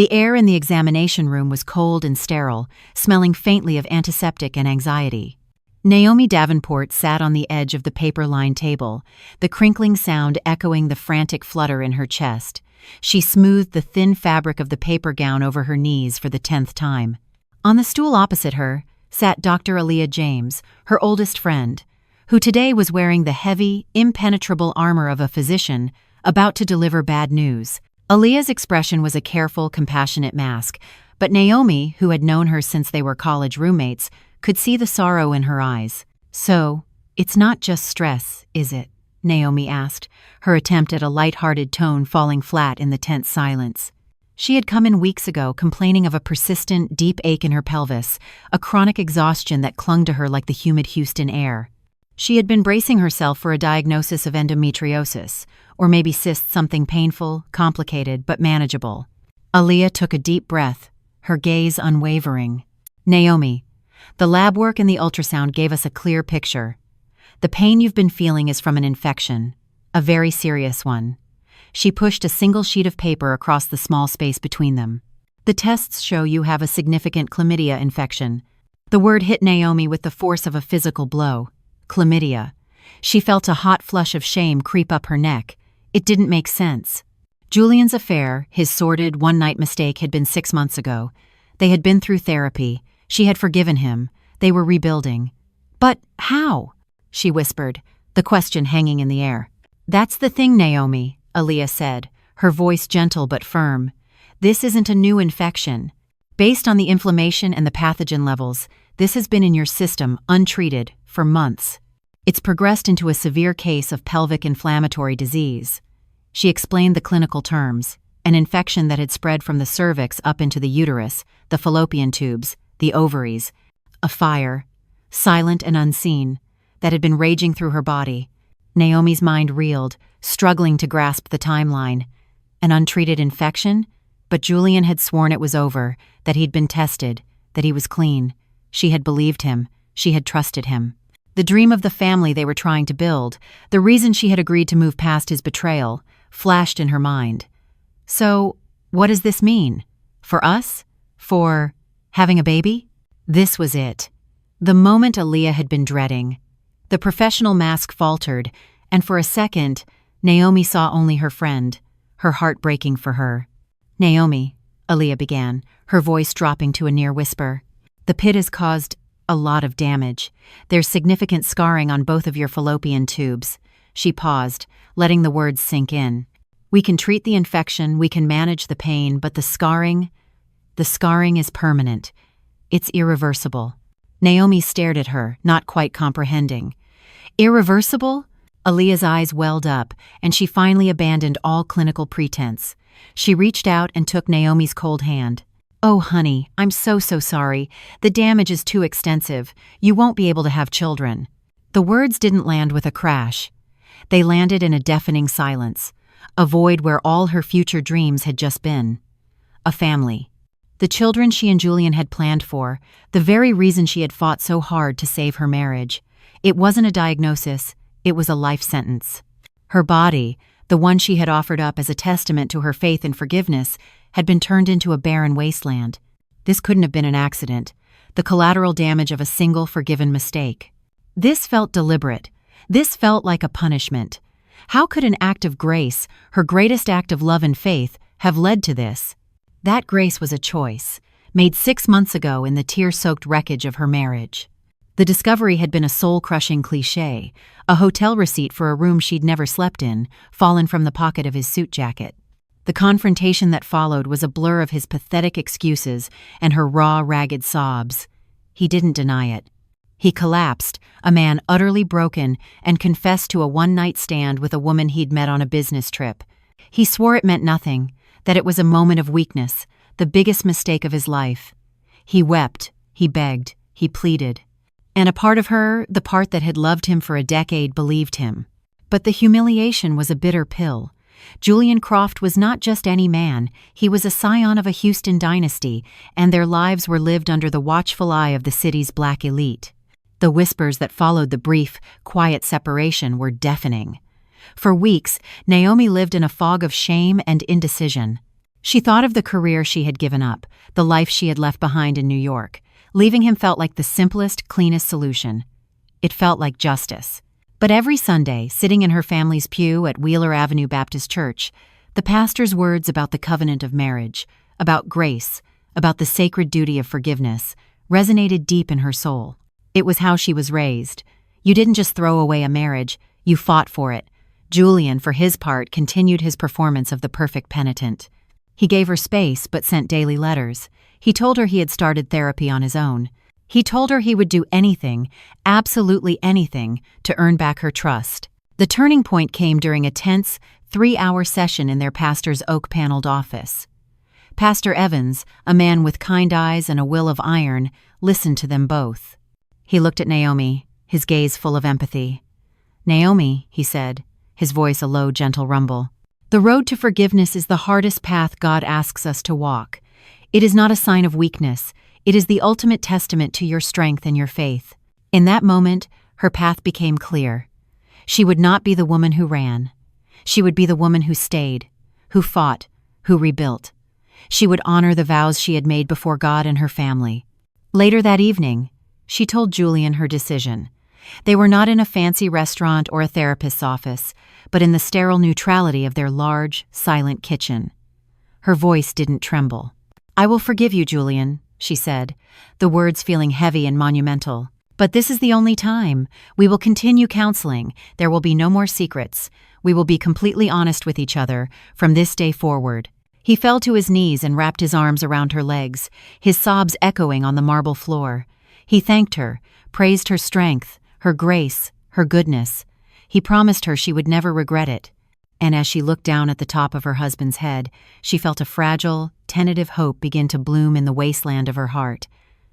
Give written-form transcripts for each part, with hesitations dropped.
The air in the examination room was cold and sterile, smelling faintly of antiseptic and anxiety. Naomi Davenport sat on the edge of the paper-lined table, the crinkling sound echoing the frantic flutter in her chest. She smoothed the thin fabric of the paper gown over her knees for the 10th time. On the stool opposite her sat Dr. Aaliyah James, her oldest friend, who today was wearing the heavy, impenetrable armor of a physician about to deliver bad news. Aaliyah's expression was a careful, compassionate mask, but Naomi, who had known her since they were college roommates, could see the sorrow in her eyes. "So, it's not just stress, is it?" Naomi asked, her attempt at a light-hearted tone falling flat in the tense silence. She had come in weeks ago complaining of a persistent, deep ache in her pelvis, a chronic exhaustion that clung to her like the humid Houston air. She had been bracing herself for a diagnosis of endometriosis, or maybe cysts, something painful, complicated, but manageable. Aaliyah took a deep breath, her gaze unwavering. "Naomi, the lab work and the ultrasound gave us a clear picture. The pain you've been feeling is from an infection, a very serious one." She pushed a single sheet of paper across the small space between them. "The tests show you have a significant chlamydia infection." The word hit Naomi with the force of a physical blow. Chlamydia. She felt a hot flush of shame creep up her neck. It didn't make sense. Julian's affair, his sordid, one-night mistake, had been 6 months ago. They had been through therapy. She had forgiven him. They were rebuilding. "But how?" she whispered, the question hanging in the air. "That's the thing, Naomi," Aaliyah said, her voice gentle but firm. "This isn't a new infection. Based on the inflammation and the pathogen levels, this has been in your system, untreated, for months. It's progressed into a severe case of pelvic inflammatory disease." She explained the clinical terms: an infection that had spread from the cervix up into the uterus, the fallopian tubes, the ovaries. A fire, silent and unseen, that had been raging through her body. Naomi's mind reeled, struggling to grasp the timeline. An untreated infection? But Julian had sworn it was over, that he'd been tested, that he was clean. She had believed him. She had trusted him. The dream of the family they were trying to build, the reason she had agreed to move past his betrayal, flashed in her mind. "So, what does this mean? For us? For having a baby?" This was it. The moment Aaliyah had been dreading. The professional mask faltered, and for a second, Naomi saw only her friend, her heart breaking for her. "Naomi," Aaliyah began, her voice dropping to a near whisper, "the pit has caused a lot of damage. There's significant scarring on both of your fallopian tubes." She paused, letting the words sink in. "We can treat the infection, we can manage the pain, but the scarring is permanent. It's irreversible." Naomi stared at her, not quite comprehending. "Irreversible?" Aaliyah's eyes welled up, and she finally abandoned all clinical pretense. She reached out and took Naomi's cold hand. "Oh, honey, I'm so sorry. The damage is too extensive. You won't be able to have children." The words didn't land with a crash. They landed in a deafening silence, a void where all her future dreams had just been. A family. The children she and Julian had planned for, the very reason she had fought so hard to save her marriage. It wasn't a diagnosis, it was a life sentence. Her body, the one she had offered up as a testament to her faith and forgiveness, had been turned into a barren wasteland. This couldn't have been an accident, the collateral damage of a single forgiven mistake. This felt deliberate. This felt like a punishment. How could an act of grace, her greatest act of love and faith, have led to this? That grace was a choice, made 6 months ago in the tear-soaked wreckage of her marriage. The discovery had been a soul-crushing cliché, a hotel receipt for a room she'd never slept in, fallen from the pocket of his suit jacket. The confrontation that followed was a blur of his pathetic excuses and her raw, ragged sobs. He didn't deny it. He collapsed, a man utterly broken, and confessed to a one-night stand with a woman he'd met on a business trip. He swore it meant nothing, that it was a moment of weakness, the biggest mistake of his life. He wept, he begged, he pleaded. And a part of her, the part that had loved him for a decade, believed him. But the humiliation was a bitter pill. Julian Croft was not just any man, he was a scion of a Houston dynasty, and their lives were lived under the watchful eye of the city's black elite. The whispers that followed the brief, quiet separation were deafening. For weeks, Naomi lived in a fog of shame and indecision. She thought of the career she had given up, the life she had left behind in New York. Leaving him felt like the simplest, cleanest solution. It felt like justice. But every Sunday, sitting in her family's pew at Wheeler Avenue Baptist Church, the pastor's words about the covenant of marriage, about grace, about the sacred duty of forgiveness, resonated deep in her soul. It was how she was raised. You didn't just throw away a marriage, you fought for it. Julian, for his part, continued his performance of the perfect penitent. He gave her space but sent daily letters. He told her he had started therapy on his own. He told her he would do anything, absolutely anything, to earn back her trust. The turning point came during a tense, 3-hour session in their pastor's oak-paneled office. Pastor Evans, a man with kind eyes and a will of iron, listened to them both. He looked at Naomi, his gaze full of empathy. "Naomi," he said, his voice a low, gentle rumble. "The road to forgiveness is the hardest path God asks us to walk. It is not a sign of weakness. It is the ultimate testament to your strength and your faith." In that moment, her path became clear. She would not be the woman who ran. She would be the woman who stayed, who fought, who rebuilt. She would honor the vows she had made before God and her family. Later that evening, she told Julian her decision. They were not in a fancy restaurant or a therapist's office, but in the sterile neutrality of their large, silent kitchen. Her voice didn't tremble. "I will forgive you, Julian," she said, the words feeling heavy and monumental. "But this is the only time. We will continue counseling. There will be no more secrets. We will be completely honest with each other from this day forward." He fell to his knees and wrapped his arms around her legs, his sobs echoing on the marble floor. He thanked her, praised her strength, her grace, her goodness. He promised her she would never regret it. And as she looked down at the top of her husband's head, she felt a fragile, tentative hope begin to bloom in the wasteland of her heart.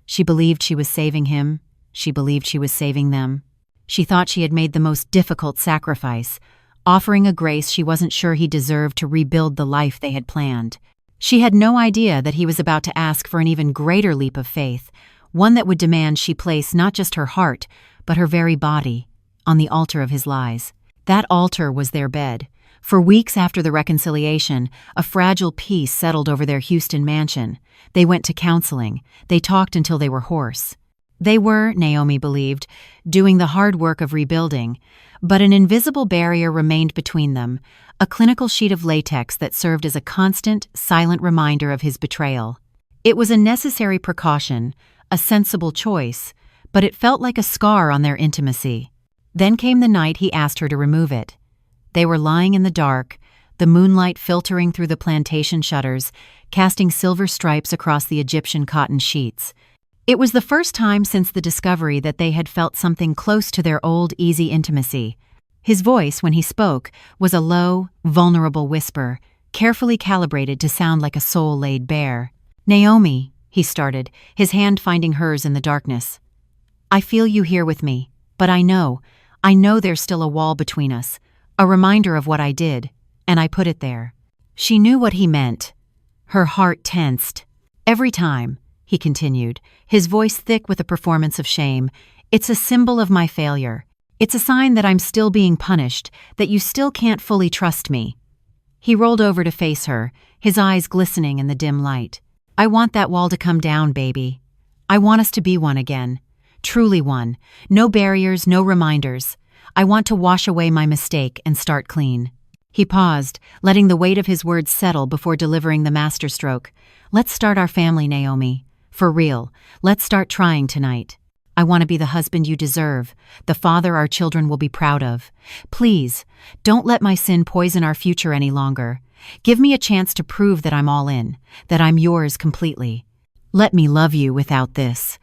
She believed she was saving him. She believed she was saving them. She thought she had made the most difficult sacrifice, offering a grace she wasn't sure he deserved to rebuild the life they had planned. She had no idea that he was about to ask for an even greater leap of faith, one that would demand she place not just her heart, but her very body, on the altar of his lies. That altar was their bed. For weeks after the reconciliation, a fragile peace settled over their Houston mansion. They went to counseling. They talked until they were hoarse. They were, Naomi believed, doing the hard work of rebuilding, but an invisible barrier remained between them, a clinical sheet of latex that served as a constant, silent reminder of his betrayal. It was a necessary precaution, a sensible choice, but it felt like a scar on their intimacy. Then came the night he asked her to remove it. They were lying in the dark, the moonlight filtering through the plantation shutters, casting silver stripes across the Egyptian cotton sheets. It was the first time since the discovery that they had felt something close to their old, easy intimacy. His voice, when he spoke, was a low, vulnerable whisper, carefully calibrated to sound like a soul laid bare. "Naomi," he started, his hand finding hers in the darkness. "I feel you here with me, but I know there's still a wall between us, a reminder of what I did, and I put it there." She knew what he meant. Her heart tensed. "Every time," he continued, his voice thick with a performance of shame, "it's a symbol of my failure. It's a sign that I'm still being punished, that you still can't fully trust me." He rolled over to face her, his eyes glistening in the dim light. "I want that wall to come down, baby. I want us to be one again. Truly one. No barriers, no reminders. I want to wash away my mistake and start clean." He paused, letting the weight of his words settle before delivering the masterstroke. "Let's start our family, Naomi. For real, let's start trying tonight. I want to be the husband you deserve, the father our children will be proud of. Please, don't let my sin poison our future any longer. Give me a chance to prove that I'm all in, that I'm yours completely. Let me love you without this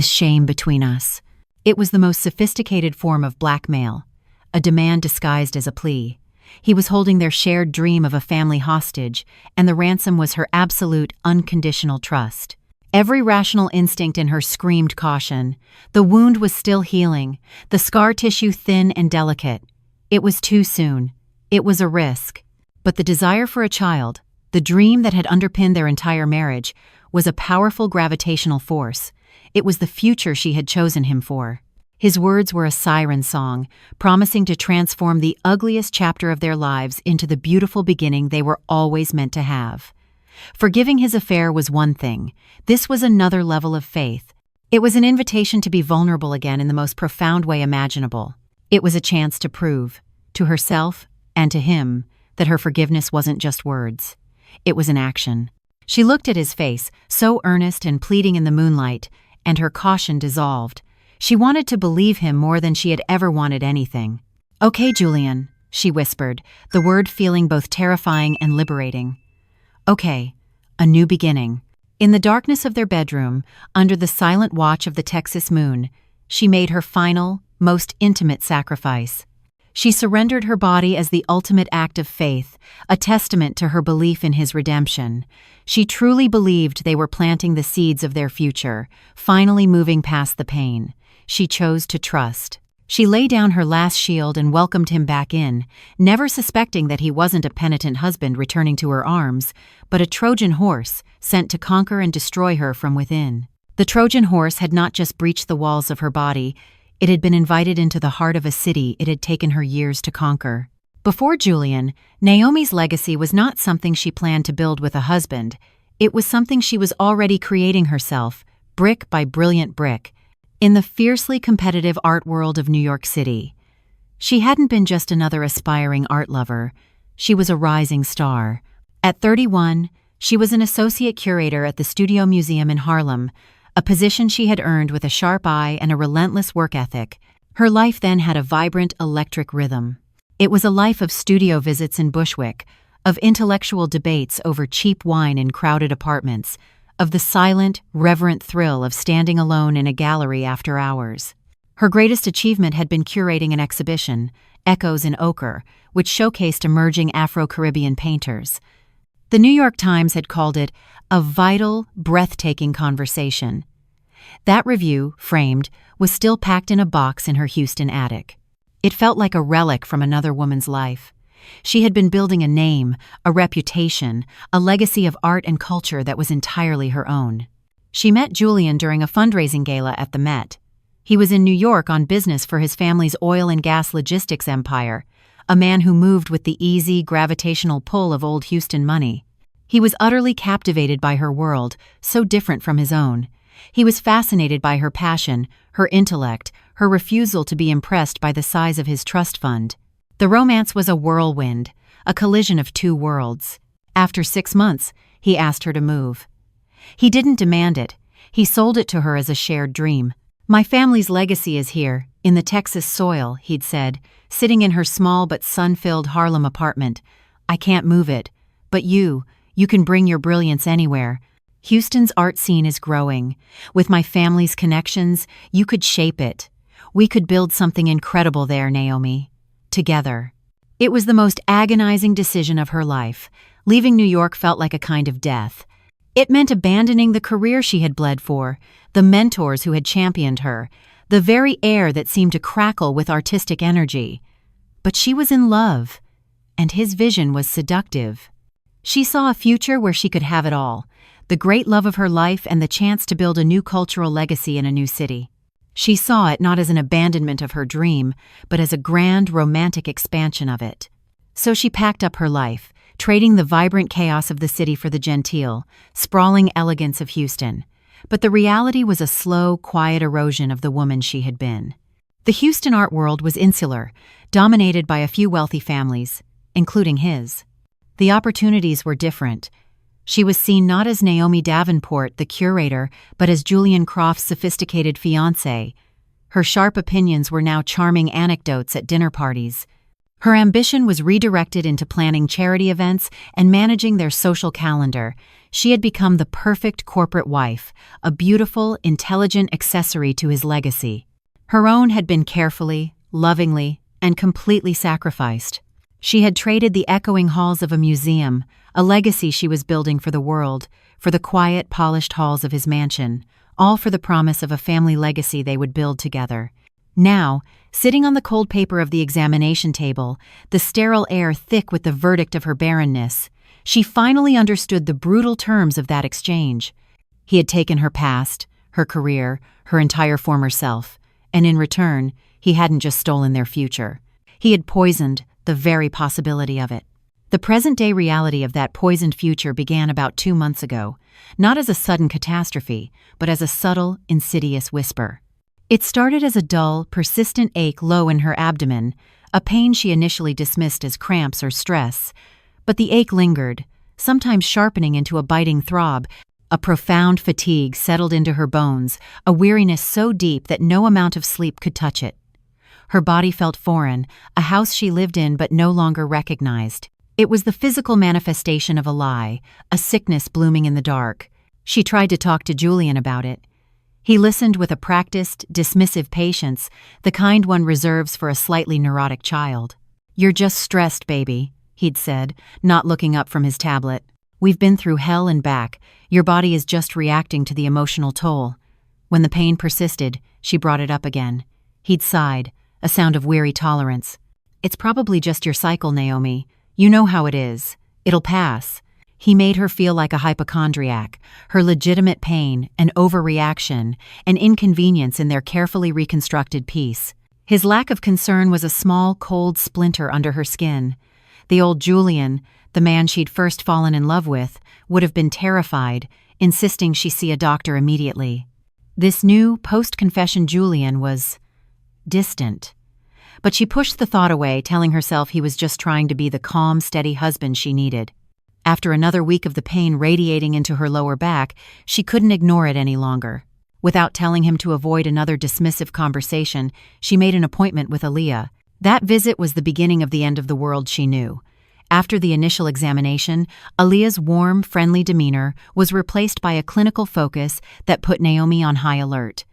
shame between us." It was the most sophisticated form of blackmail, a demand disguised as a plea. He was holding their shared dream of a family hostage, and the ransom was her absolute, unconditional trust. Every rational instinct in her screamed caution. The wound was still healing, the scar tissue thin and delicate. It was too soon. It was a risk. But the desire for a child, the dream that had underpinned their entire marriage, was a powerful gravitational force. It was the future she had chosen him for. His words were a siren song, promising to transform the ugliest chapter of their lives into the beautiful beginning they were always meant to have. Forgiving his affair was one thing. This was another level of faith. It was an invitation to be vulnerable again in the most profound way imaginable. It was a chance to prove, to herself and to him, that her forgiveness wasn't just words. It was an action. She looked at his face, so earnest and pleading in the moonlight, and her caution dissolved. She wanted to believe him more than she had ever wanted anything. "Okay, Julian," she whispered, the word feeling both terrifying and liberating. Okay, a new beginning. In the darkness of their bedroom, under the silent watch of the Texas moon, she made her final, most intimate sacrifice. She surrendered her body as the ultimate act of faith, a testament to her belief in his redemption. She truly believed they were planting the seeds of their future, finally moving past the pain. She chose to trust. She lay down her last shield and welcomed him back in, never suspecting that he wasn't a penitent husband returning to her arms, but a Trojan horse sent to conquer and destroy her from within. The Trojan horse had not just breached the walls of her body, it had been invited into the heart of a city it had taken her years to conquer. Before Julian, Naomi's legacy was not something she planned to build with a husband. It was something she was already creating herself, brick by brilliant brick, in the fiercely competitive art world of New York City. She hadn't been just another aspiring art lover. She was a rising star. At 31, she was an associate curator at the Studio Museum in Harlem, a position she had earned with a sharp eye and a relentless work ethic. Her life then had a vibrant, electric rhythm. It was a life of studio visits in Bushwick, of intellectual debates over cheap wine in crowded apartments, of the silent, reverent thrill of standing alone in a gallery after hours. Her greatest achievement had been curating an exhibition, Echoes in Ochre, which showcased emerging Afro-Caribbean painters. The New York Times had called it a vital, breathtaking conversation. That review, framed, was still packed in a box in her Houston attic. It felt like a relic from another woman's life. She had been building a name, a reputation, a legacy of art and culture that was entirely her own. She met Julian during a fundraising gala at the Met. He was in New York on business for his family's oil and gas logistics empire, a man who moved with the easy, gravitational pull of old Houston money. He was utterly captivated by her world, so different from his own. He was fascinated by her passion, her intellect, her refusal to be impressed by the size of his trust fund. The romance was a whirlwind, a collision of two worlds. After 6 months, he asked her to move. He didn't demand it. He sold it to her as a shared dream. "My family's legacy is here, in the Texas soil," he'd said, sitting in her small but sun-filled Harlem apartment. "I can't move it, but you can bring your brilliance anywhere. Houston's art scene is growing. With my family's connections, you could shape it. We could build something incredible there, Naomi. Together." It was the most agonizing decision of her life. Leaving New York felt like a kind of death. It meant abandoning the career she had bled for, the mentors who had championed her, the very air that seemed to crackle with artistic energy. But she was in love, and his vision was seductive. She saw a future where she could have it all, the great love of her life and the chance to build a new cultural legacy in a new city. She saw it not as an abandonment of her dream, but as a grand, romantic expansion of it. So she packed up her life, trading the vibrant chaos of the city for the genteel, sprawling elegance of Houston. But the reality was a slow, quiet erosion of the woman she had been. The Houston art world was insular, dominated by a few wealthy families, including his. The opportunities were different. She was seen not as Naomi Davenport, the curator, but as Julian Croft's sophisticated fiancé. Her sharp opinions were now charming anecdotes at dinner parties. Her ambition was redirected into planning charity events and managing their social calendar. She had become the perfect corporate wife, a beautiful, intelligent accessory to his legacy. Her own had been carefully, lovingly, and completely sacrificed. She had traded the echoing halls of a museum, a legacy she was building for the world, for the quiet, polished halls of his mansion, all for the promise of a family legacy they would build together. Now, sitting on the cold paper of the examination table, the sterile air thick with the verdict of her barrenness, she finally understood the brutal terms of that exchange. He had taken her past, her career, her entire former self, and in return, he hadn't just stolen their future. He had poisoned the very possibility of it. The present-day reality of that poisoned future began about 2 months ago, not as a sudden catastrophe, but as a subtle, insidious whisper. It started as a dull, persistent ache low in her abdomen, a pain she initially dismissed as cramps or stress. But the ache lingered, sometimes sharpening into a biting throb. A profound fatigue settled into her bones, a weariness so deep that no amount of sleep could touch it. Her body felt foreign, a house she lived in but no longer recognized. It was the physical manifestation of a lie, a sickness blooming in the dark. She tried to talk to Julian about it. He listened with a practiced, dismissive patience, the kind one reserves for a slightly neurotic child. "You're just stressed, baby," he'd said, not looking up from his tablet. "We've been through hell and back. Your body is just reacting to the emotional toll." When the pain persisted, she brought it up again. He'd sighed, a sound of weary tolerance. "It's probably just your cycle, Naomi. You know how it is. It'll pass." He made her feel like a hypochondriac, her legitimate pain, an overreaction, an inconvenience in their carefully reconstructed peace. His lack of concern was a small, cold splinter under her skin. The old Julian, the man she'd first fallen in love with, would have been terrified, insisting she see a doctor immediately. This new, post-confession Julian was distant. But she pushed the thought away, telling herself he was just trying to be the calm, steady husband she needed. After another week of the pain radiating into her lower back, she couldn't ignore it any longer. Without telling him to avoid another dismissive conversation, she made an appointment with Aaliyah. That visit was the beginning of the end of the world she knew. After the initial examination, Aaliyah's warm, friendly demeanor was replaced by a clinical focus that put Naomi on high alert.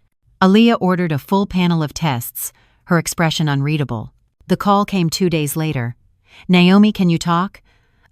Aaliyah ordered a full panel of tests, her expression unreadable. The call came 2 days later. "Naomi, can you talk?"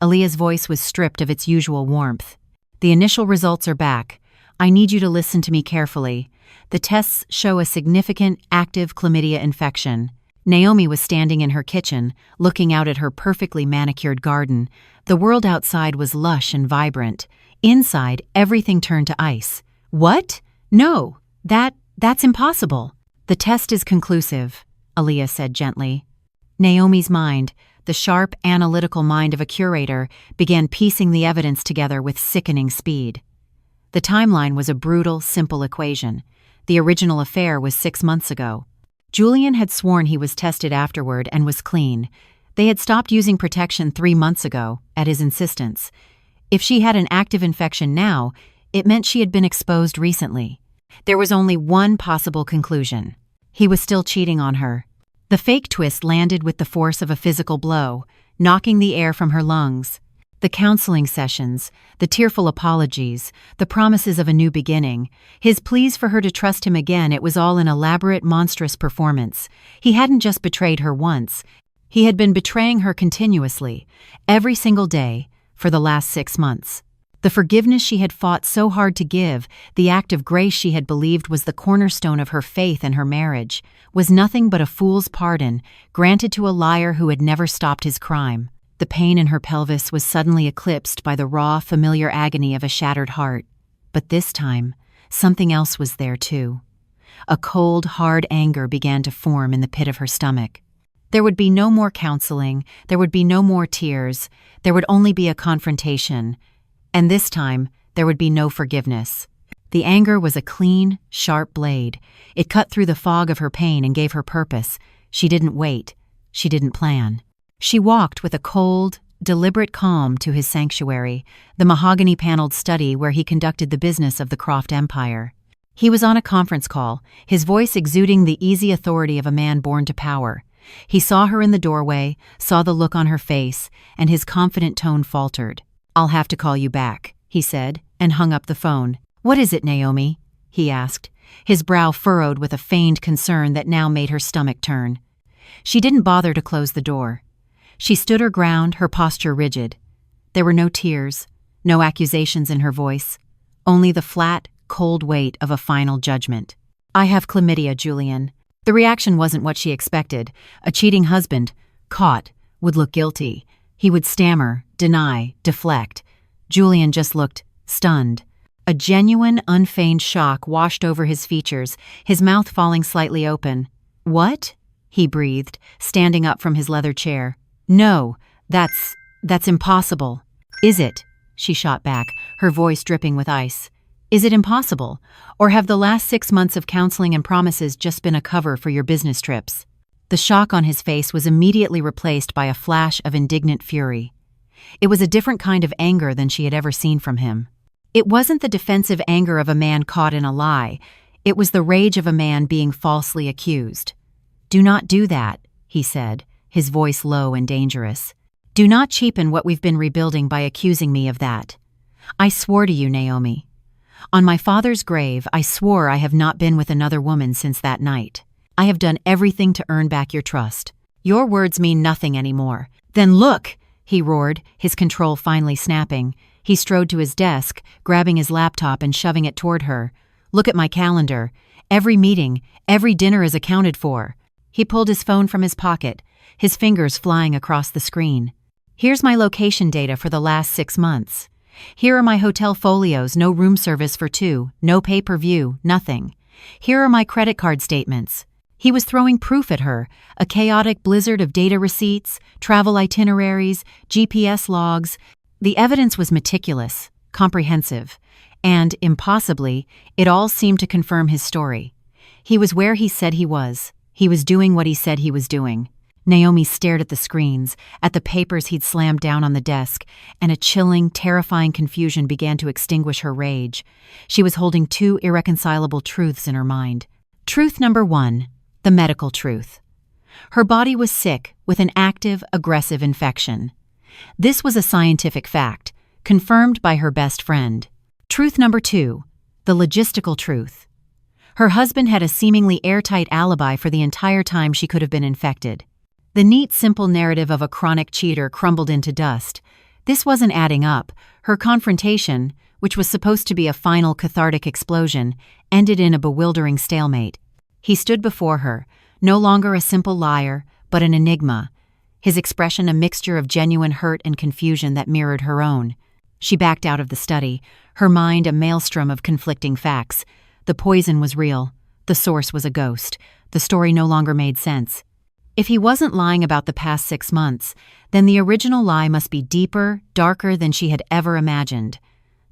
Aaliyah's voice was stripped of its usual warmth. "The initial results are back. I need you to listen to me carefully. The tests show a significant, active chlamydia infection." Naomi was standing in her kitchen, looking out at her perfectly manicured garden. The world outside was lush and vibrant. Inside, everything turned to ice. "What? No, that's impossible." "The test is conclusive," Aaliyah said gently. Naomi's mind, the sharp, analytical mind of a curator, began piecing the evidence together with sickening speed. The timeline was a brutal, simple equation. The original affair was 6 months ago. Julian had sworn he was tested afterward and was clean. They had stopped using protection 3 months ago, at his insistence. If she had an active infection now, it meant she had been exposed recently. There was only one possible conclusion. He was still cheating on her. The fake twist landed with the force of a physical blow, knocking the air from her lungs. The counseling sessions, the tearful apologies, the promises of a new beginning, his pleas for her to trust him again, it was all an elaborate, monstrous performance. He hadn't just betrayed her once. He had been betraying her continuously, every single day, for the last 6 months. The forgiveness she had fought so hard to give, the act of grace she had believed was the cornerstone of her faith and her marriage, was nothing but a fool's pardon granted to a liar who had never stopped his crime. The pain in her pelvis was suddenly eclipsed by the raw, familiar agony of a shattered heart. But this time, something else was there too. A cold, hard anger began to form in the pit of her stomach. There would be no more counseling, there would be no more tears, there would only be a confrontation. And this time, there would be no forgiveness. The anger was a clean, sharp blade. It cut through the fog of her pain and gave her purpose. She didn't wait. She didn't plan. She walked with a cold, deliberate calm to his sanctuary, the mahogany-paneled study where he conducted the business of the Croft Empire. He was on a conference call, his voice exuding the easy authority of a man born to power. He saw her in the doorway, saw the look on her face, and his confident tone faltered. "I'll have to call you back," he said, and hung up the phone. "What is it, Naomi?" he asked, his brow furrowed with a feigned concern that now made her stomach turn. She didn't bother to close the door. She stood her ground, her posture rigid. There were no tears, no accusations in her voice, only the flat, cold weight of a final judgment. "I have chlamydia, Julian." The reaction wasn't what she expected. A cheating husband, caught, would look guilty. He would stammer, deny, deflect. Julian just looked stunned. A genuine, unfeigned shock washed over his features, his mouth falling slightly open. "What?" he breathed, standing up from his leather chair. "No, that's That's impossible." "Is it?" she shot back, her voice dripping with ice. "Is it impossible? Or have the last 6 months of counseling and promises just been a cover for your business trips?" The shock on his face was immediately replaced by a flash of indignant fury. It was a different kind of anger than she had ever seen from him. It wasn't the defensive anger of a man caught in a lie. It was the rage of a man being falsely accused. "Do not do that," he said, his voice low and dangerous. "Do not cheapen what we've been rebuilding by accusing me of that. I swore to you, Naomi. On my father's grave, I swore I have not been with another woman since that night. I have done everything to earn back your trust. Your words mean nothing anymore." "Then look!" he roared, his control finally snapping. He strode to his desk, grabbing his laptop and shoving it toward her. "Look at my calendar. Every meeting, every dinner is accounted for." He pulled his phone from his pocket, his fingers flying across the screen. "Here's my location data for the last 6 months. Here are my hotel folios, no room service for 2, no pay-per-view, nothing. Here are my credit card statements." He was throwing proof at her, a chaotic blizzard of data receipts, travel itineraries, GPS logs. The evidence was meticulous, comprehensive, and, impossibly, it all seemed to confirm his story. He was where he said he was. He was doing what he said he was doing. Naomi stared at the screens, at the papers he'd slammed down on the desk, and a chilling, terrifying confusion began to extinguish her rage. She was holding 2 irreconcilable truths in her mind. Truth number 1, the medical truth. Her body was sick with an active, aggressive infection. This was a scientific fact, confirmed by her best friend. Truth number 2, the logistical truth. Her husband had a seemingly airtight alibi for the entire time she could have been infected. The neat, simple narrative of a chronic cheater crumbled into dust. This wasn't adding up. Her confrontation, which was supposed to be a final cathartic explosion, ended in a bewildering stalemate. He stood before her, no longer a simple liar, but an enigma, his expression a mixture of genuine hurt and confusion that mirrored her own. She backed out of the study, her mind a maelstrom of conflicting facts. The poison was real. The source was a ghost. The story no longer made sense. If he wasn't lying about the past 6 months, then the original lie must be deeper, darker than she had ever imagined.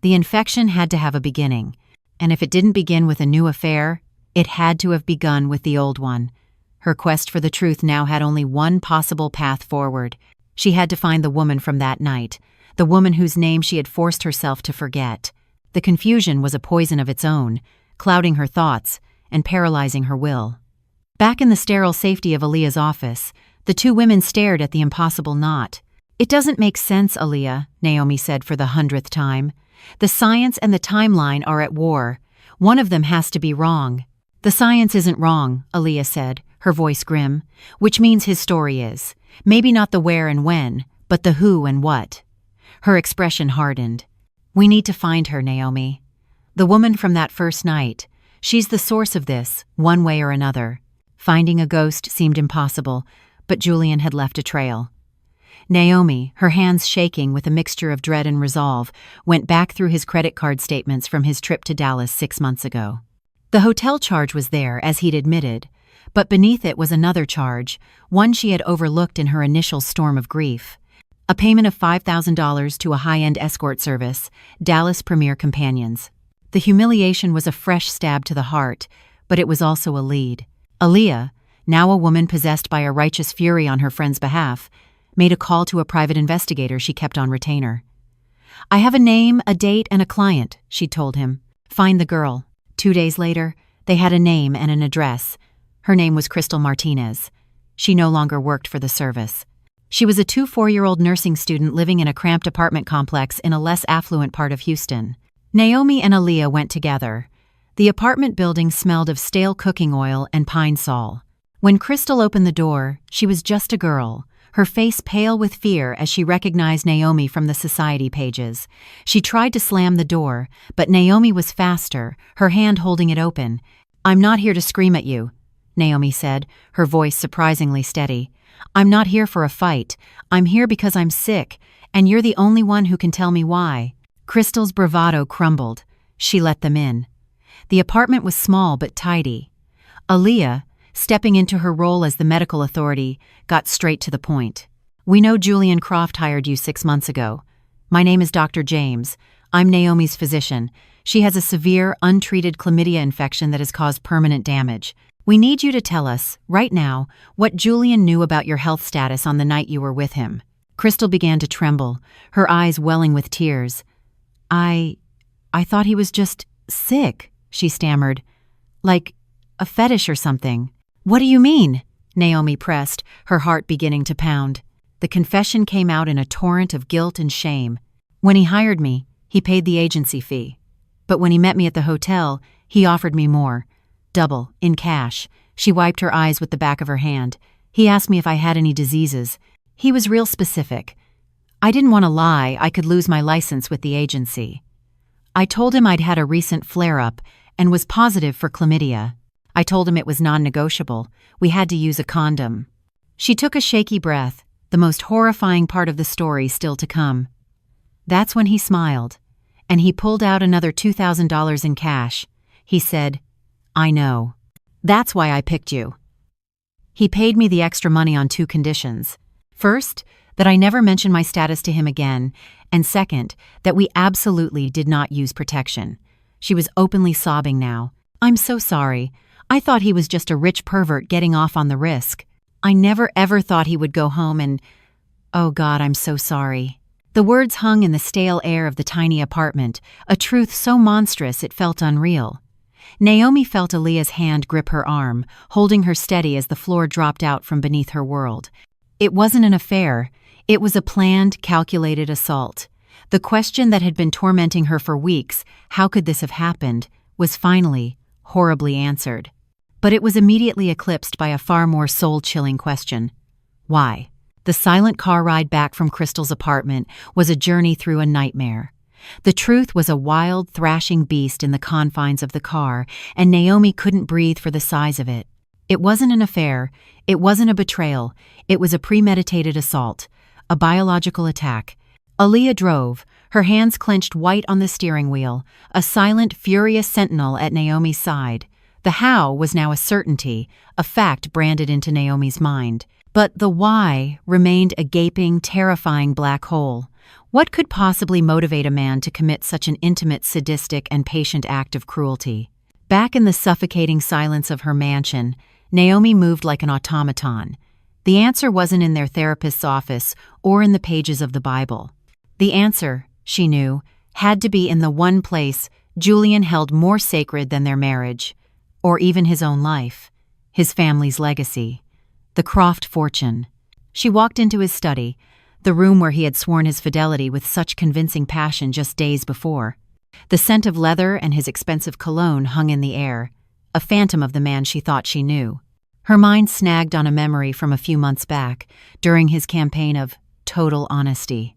The infection had to have a beginning, and if it didn't begin with a new affair, it had to have begun with the old one. Her quest for the truth now had only one possible path forward. She had to find the woman from that night, the woman whose name she had forced herself to forget. The confusion was a poison of its own, clouding her thoughts and paralyzing her will. Back in the sterile safety of Aaliyah's office, the 2 women stared at the impossible knot. "It doesn't make sense, Aaliyah," Naomi said for the 100th time. "The science and the timeline are at war. One of them has to be wrong." "The science isn't wrong," Aaliyah said, her voice grim, "which means his story is. Maybe not the where and when, but the who and what." Her expression hardened. "We need to find her, Naomi. The woman from that first night. She's the source of this, one way or another." Finding a ghost seemed impossible, but Julian had left a trail. Naomi, her hands shaking with a mixture of dread and resolve, went back through his credit card statements from his trip to Dallas 6 months ago. The hotel charge was there, as he'd admitted, but beneath it was another charge, one she had overlooked in her initial storm of grief. A payment of $5,000 to a high-end escort service, Dallas Premier Companions. The humiliation was a fresh stab to the heart, but it was also a lead. Aaliyah, now a woman possessed by a righteous fury on her friend's behalf, made a call to a private investigator she kept on retainer. "I have a name, a date, and a client," she told him. "Find the girl." 2 days later, they had a name and an address. Her name was Crystal Martinez. She no longer worked for the service. She was a 24-year-old nursing student living in a cramped apartment complex in a less affluent part of Houston. Naomi and Aaliyah went together. The apartment building smelled of stale cooking oil and pine sol. When Crystal opened the door, she was just a girl, her face pale with fear as she recognized Naomi from the society pages. She tried to slam the door, but Naomi was faster, her hand holding it open. "I'm not here to scream at you," Naomi said, her voice surprisingly steady. "I'm not here for a fight. I'm here because I'm sick, and you're the only one who can tell me why." Crystal's bravado crumbled. She let them in. The apartment was small but tidy. Aaliyah, stepping into her role as the medical authority, got straight to the point. "We know Julian Croft hired you 6 months ago. My name is Dr. James. I'm Naomi's physician. She has a severe, untreated chlamydia infection that has caused permanent damage. We need you to tell us, right now, what Julian knew about your health status on the night you were with him." Crystal began to tremble, her eyes welling with tears. I thought he was just sick," she stammered. "Like a fetish or something." "What do you mean?" Naomi pressed, her heart beginning to pound. The confession came out in a torrent of guilt and shame. "When he hired me, he paid the agency fee. But when he met me at the hotel, he offered me more. Double, in cash." She wiped her eyes with the back of her hand. "He asked me if I had any diseases. He was real specific. I didn't want to lie. I could lose my license with the agency. I told him I'd had a recent flare-up and was positive for chlamydia. I told him it was non-negotiable. We had to use a condom." She took a shaky breath, the most horrifying part of the story still to come. That's when he smiled, and he pulled out another $2,000 in cash. He said, "I know. That's why I picked you." He paid me the extra money on 2 conditions. First, that I never mention my status to him again, and second, that we absolutely did not use protection. She was openly sobbing now. "I'm so sorry. I thought he was just a rich pervert getting off on the risk. I never ever thought he would go home and... Oh God, I'm so sorry." The words hung in the stale air of the tiny apartment, a truth so monstrous it felt unreal. Naomi felt Aaliyah's hand grip her arm, holding her steady as the floor dropped out from beneath her world. It wasn't an affair. It was a planned, calculated assault. The question that had been tormenting her for weeks, how could this have happened, was finally, horribly answered. But it was immediately eclipsed by a far more soul-chilling question. Why? The silent car ride back from Crystal's apartment was a journey through a nightmare. The truth was a wild, thrashing beast in the confines of the car, and Naomi couldn't breathe for the size of it. It wasn't an affair. It wasn't a betrayal. It was a premeditated assault, a biological attack. Aaliyah drove, her hands clenched white on the steering wheel, a silent, furious sentinel at Naomi's side. The how was now a certainty, a fact branded into Naomi's mind. But the why remained a gaping, terrifying black hole. What could possibly motivate a man to commit such an intimate, sadistic, and patient act of cruelty? Back in the suffocating silence of her mansion, Naomi moved like an automaton. The answer wasn't in their therapist's office or in the pages of the Bible. The answer, she knew, had to be in the one place Julian held more sacred than their marriage, or even his own life, his family's legacy, the Croft fortune. She walked into his study, the room where he had sworn his fidelity with such convincing passion just days before. The scent of leather and his expensive cologne hung in the air, a phantom of the man she thought she knew. Her mind snagged on a memory from a few months back, during his campaign of total honesty.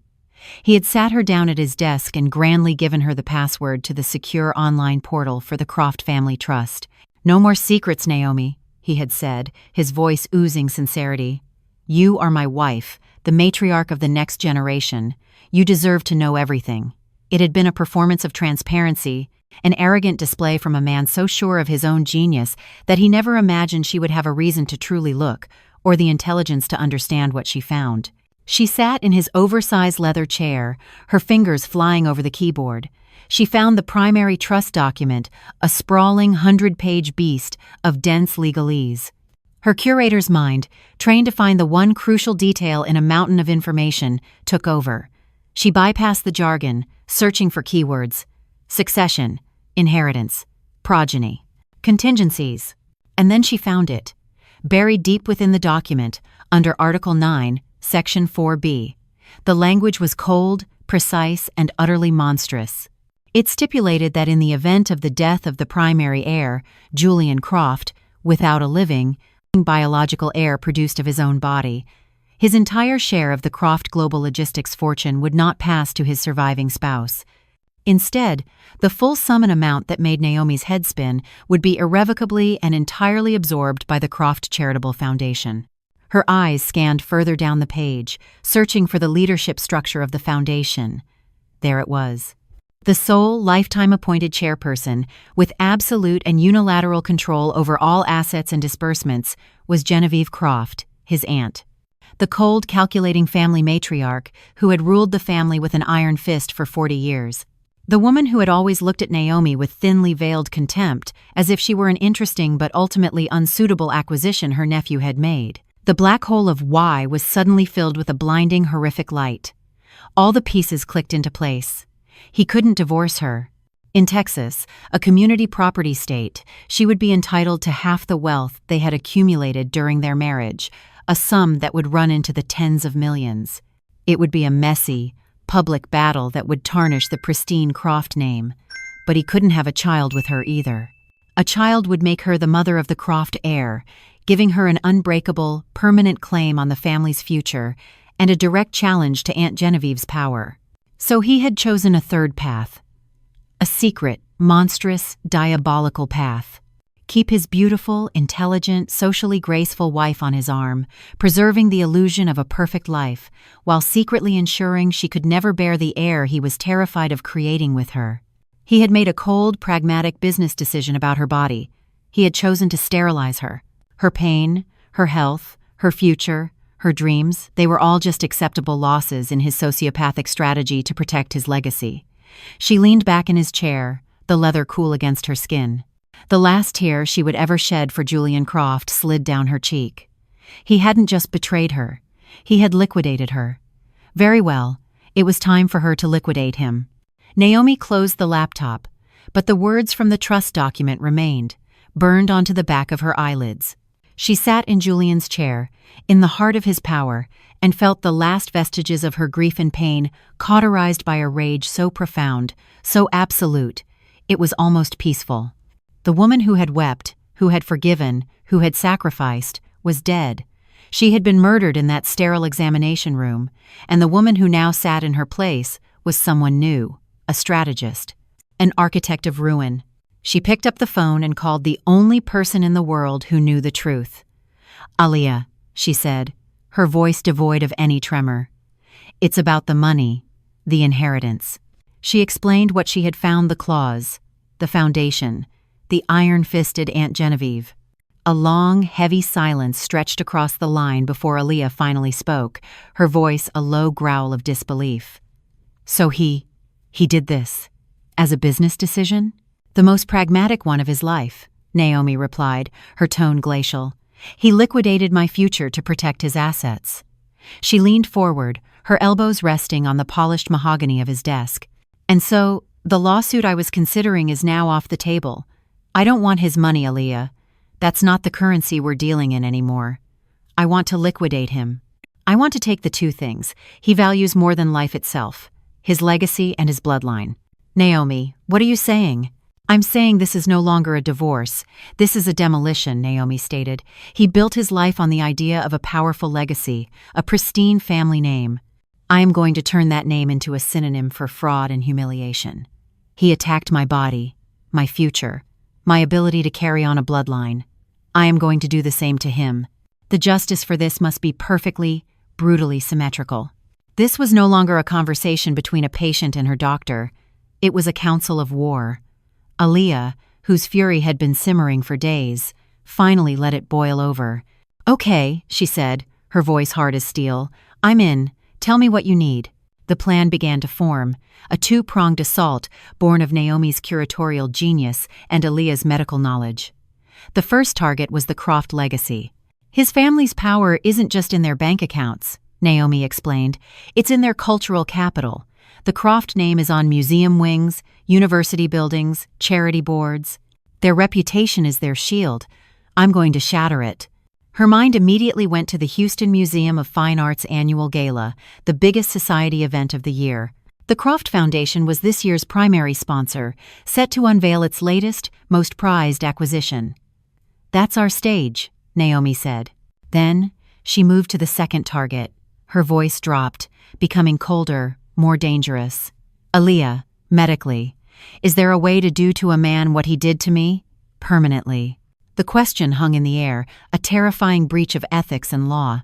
He had sat her down at his desk and grandly given her the password to the secure online portal for the Croft Family Trust. "No more secrets, Naomi," he had said, his voice oozing sincerity. "You are my wife, the matriarch of the next generation. You deserve to know everything." It had been a performance of transparency, an arrogant display from a man so sure of his own genius that he never imagined she would have a reason to truly look, or the intelligence to understand what she found. She sat in his oversized leather chair, her fingers flying over the keyboard. She found the primary trust document, a sprawling 100-page beast of dense legalese. Her curator's mind, trained to find the one crucial detail in a mountain of information, took over. She bypassed the jargon, searching for keywords: succession, inheritance, progeny, contingencies. And then she found it, buried deep within the document, under Article 9, Section 4B. The language was cold, precise, and utterly monstrous. It stipulated that in the event of the death of the primary heir, Julian Croft, without a living, biological heir produced of his own body, his entire share of the Croft Global Logistics fortune would not pass to his surviving spouse. Instead, the full sum and amount that made Naomi's head spin would be irrevocably and entirely absorbed by the Croft Charitable Foundation. Her eyes scanned further down the page, searching for the leadership structure of the foundation. There it was. The sole, lifetime-appointed chairperson, with absolute and unilateral control over all assets and disbursements, was Genevieve Croft, his aunt. the cold, calculating family matriarch who had ruled the family with an iron fist for 40 years. The woman who had always looked at Naomi with thinly veiled contempt, as if she were an interesting but ultimately unsuitable acquisition her nephew had made. The black hole of why was suddenly filled with a blinding, horrific light. All the pieces clicked into place. He couldn't divorce her. In Texas, a community property state, she would be entitled to half the wealth they had accumulated during their marriage, a sum that would run into the tens of millions. It would be a messy, public battle that would tarnish the pristine Croft name, but he couldn't have a child with her either. A child would make her the mother of the Croft heir, giving her an unbreakable, permanent claim on the family's future and a direct challenge to Aunt Genevieve's power. So he had chosen a third path. A secret, monstrous, diabolical path. Keep his beautiful, intelligent, socially graceful wife on his arm, preserving the illusion of a perfect life, while secretly ensuring she could never bear the heir he was terrified of creating with her. He had made a cold, pragmatic business decision about her body. He had chosen to sterilize her. Her pain, her health, her future, her dreams, they were all just acceptable losses in his sociopathic strategy to protect his legacy. She leaned back in his chair, the leather cool against her skin. The last tear she would ever shed for Julian Croft slid down her cheek. He hadn't just betrayed her. He had liquidated her. Very well, it was time for her to liquidate him. Naomi closed the laptop, but the words from the trust document remained, burned onto the back of her eyelids. She sat in Julian's chair, in the heart of his power, and felt the last vestiges of her grief and pain cauterized by a rage so profound, so absolute, it was almost peaceful. The woman who had wept, who had forgiven, who had sacrificed, was dead. She had been murdered in that sterile examination room, and the woman who now sat in her place was someone new, a strategist, an architect of ruin. She picked up the phone and called the only person in the world who knew the truth. "Aaliyah," she said, her voice devoid of any tremor. "It's about the money, the inheritance." She explained what she had found: the clause, the foundation, the iron-fisted Aunt Genevieve. A long, heavy silence stretched across the line before Aaliyah finally spoke, her voice a low growl of disbelief. "So he did this, as a business decision?" "The most pragmatic one of his life," Naomi replied, her tone glacial. "He liquidated my future to protect his assets." She leaned forward, her elbows resting on the polished mahogany of his desk. "And so, the lawsuit I was considering is now off the table. I don't want his money, Aaliyah. That's not the currency we're dealing in anymore. I want to liquidate him. I want to take the two things he values more than life itself, his legacy and his bloodline." "Naomi, what are you saying?" "I'm saying this is no longer a divorce. This is a demolition," Naomi stated. "He built his life on the idea of a powerful legacy, a pristine family name. I am going to turn that name into a synonym for fraud and humiliation. He attacked my body, my future, my ability to carry on a bloodline. I am going to do the same to him. The justice for this must be perfectly, brutally symmetrical." This was no longer a conversation between a patient and her doctor. It was a council of war. Aaliyah, whose fury had been simmering for days, finally let it boil over. "Okay," she said, her voice hard as steel. "I'm in. Tell me what you need." The plan began to form, a two-pronged assault born of Naomi's curatorial genius and Aaliyah's medical knowledge. The first target was the Croft legacy. "His family's power isn't just in their bank accounts," Naomi explained. "It's in their cultural capital. The Croft name is on museum wings, university buildings, charity boards. Their reputation is their shield. I'm going to shatter it." Her mind immediately went to the Houston Museum of Fine Arts annual gala, the biggest society event of the year. The Croft Foundation was this year's primary sponsor, set to unveil its latest, most prized acquisition. "That's our stage," Naomi said. Then, she moved to the second target. Her voice dropped, becoming colder, more dangerous. "Aaliyah, medically, is there a way to do to a man what he did to me? Permanently?" The question hung in the air, a terrifying breach of ethics and law.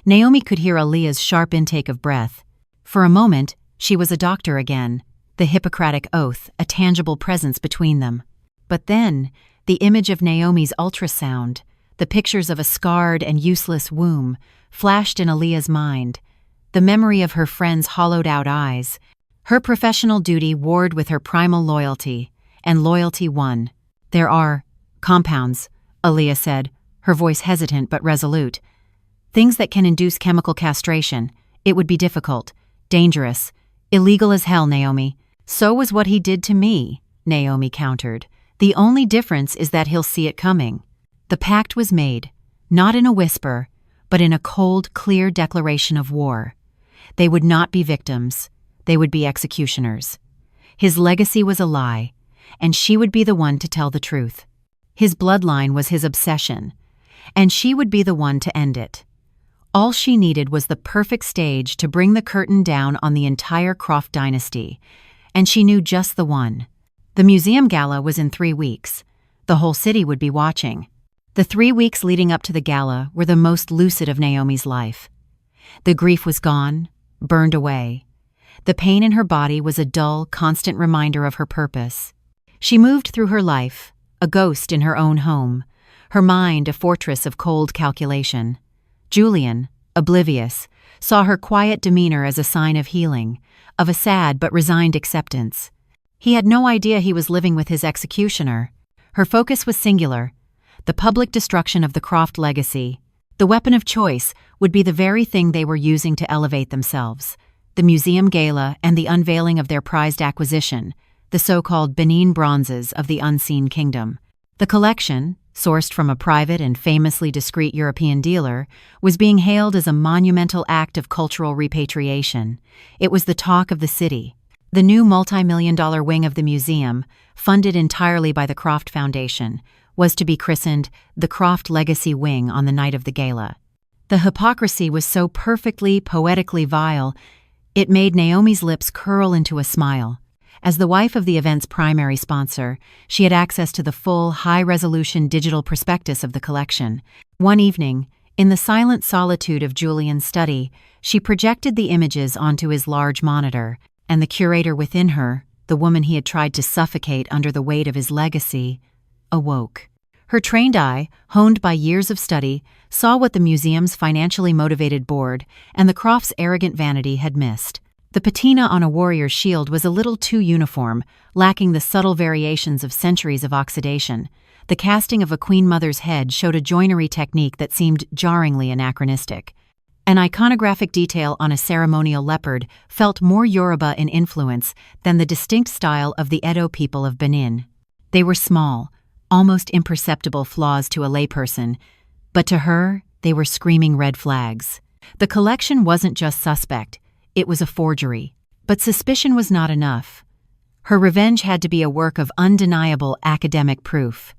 Naomi could hear Aaliyah's sharp intake of breath. For a moment, she was a doctor again, the Hippocratic oath, a tangible presence between them. But then, the image of Naomi's ultrasound, the pictures of a scarred and useless womb, flashed in Aaliyah's mind. The memory of her friend's hollowed-out eyes. Her professional duty warred with her primal loyalty, and loyalty won. "There are compounds," Aaliyah said, her voice hesitant but resolute. "Things that can induce chemical castration. It would be difficult, dangerous, illegal as hell, Naomi." "So was what he did to me," Naomi countered. "The only difference is that he'll see it coming." The pact was made, not in a whisper, but in a cold, clear declaration of war. They would not be victims. They would be executioners. His legacy was a lie, and she would be the one to tell the truth. His bloodline was his obsession, and she would be the one to end it. All she needed was the perfect stage to bring the curtain down on the entire Croft dynasty, and she knew just the one. The museum gala was in 3 weeks. The whole city would be watching. The 3 weeks leading up to the gala were the most lucid of Naomi's life. The grief was gone, burned away. The pain in her body was a dull, constant reminder of her purpose. She moved through her life, a ghost in her own home, her mind a fortress of cold calculation. Julian, oblivious, saw her quiet demeanor as a sign of healing, of a sad but resigned acceptance. He had no idea he was living with his executioner. Her focus was singular: the public destruction of the Croft legacy. The weapon of choice would be the very thing they were using to elevate themselves: the museum gala and the unveiling of their prized acquisition, the so-called Benin bronzes of the unseen kingdom. The collection, sourced from a private and famously discreet European dealer, was being hailed as a monumental act of cultural repatriation. It was the talk of the city. The new multi-million-dollar wing of the museum, funded entirely by the Croft Foundation, was to be christened the Croft Legacy Wing on the night of the gala. The hypocrisy was so perfectly, poetically vile, it made Naomi's lips curl into a smile. As the wife of the event's primary sponsor, she had access to the full, high-resolution digital prospectus of the collection. One evening, in the silent solitude of Julian's study, she projected the images onto his large monitor, and the curator within her, the woman he had tried to suffocate under the weight of his legacy, awoke. Her trained eye, honed by years of study, saw what the museum's financially motivated board and the Crofts' arrogant vanity had missed. The patina on a warrior's shield was a little too uniform, lacking the subtle variations of centuries of oxidation. The casting of a queen mother's head showed a joinery technique that seemed jarringly anachronistic. An iconographic detail on a ceremonial leopard felt more Yoruba in influence than the distinct style of the Edo people of Benin. They were small, almost imperceptible flaws to a layperson, but to her, they were screaming red flags. The collection wasn't just suspect, it was a forgery. But suspicion was not enough. Her revenge had to be a work of undeniable academic proof.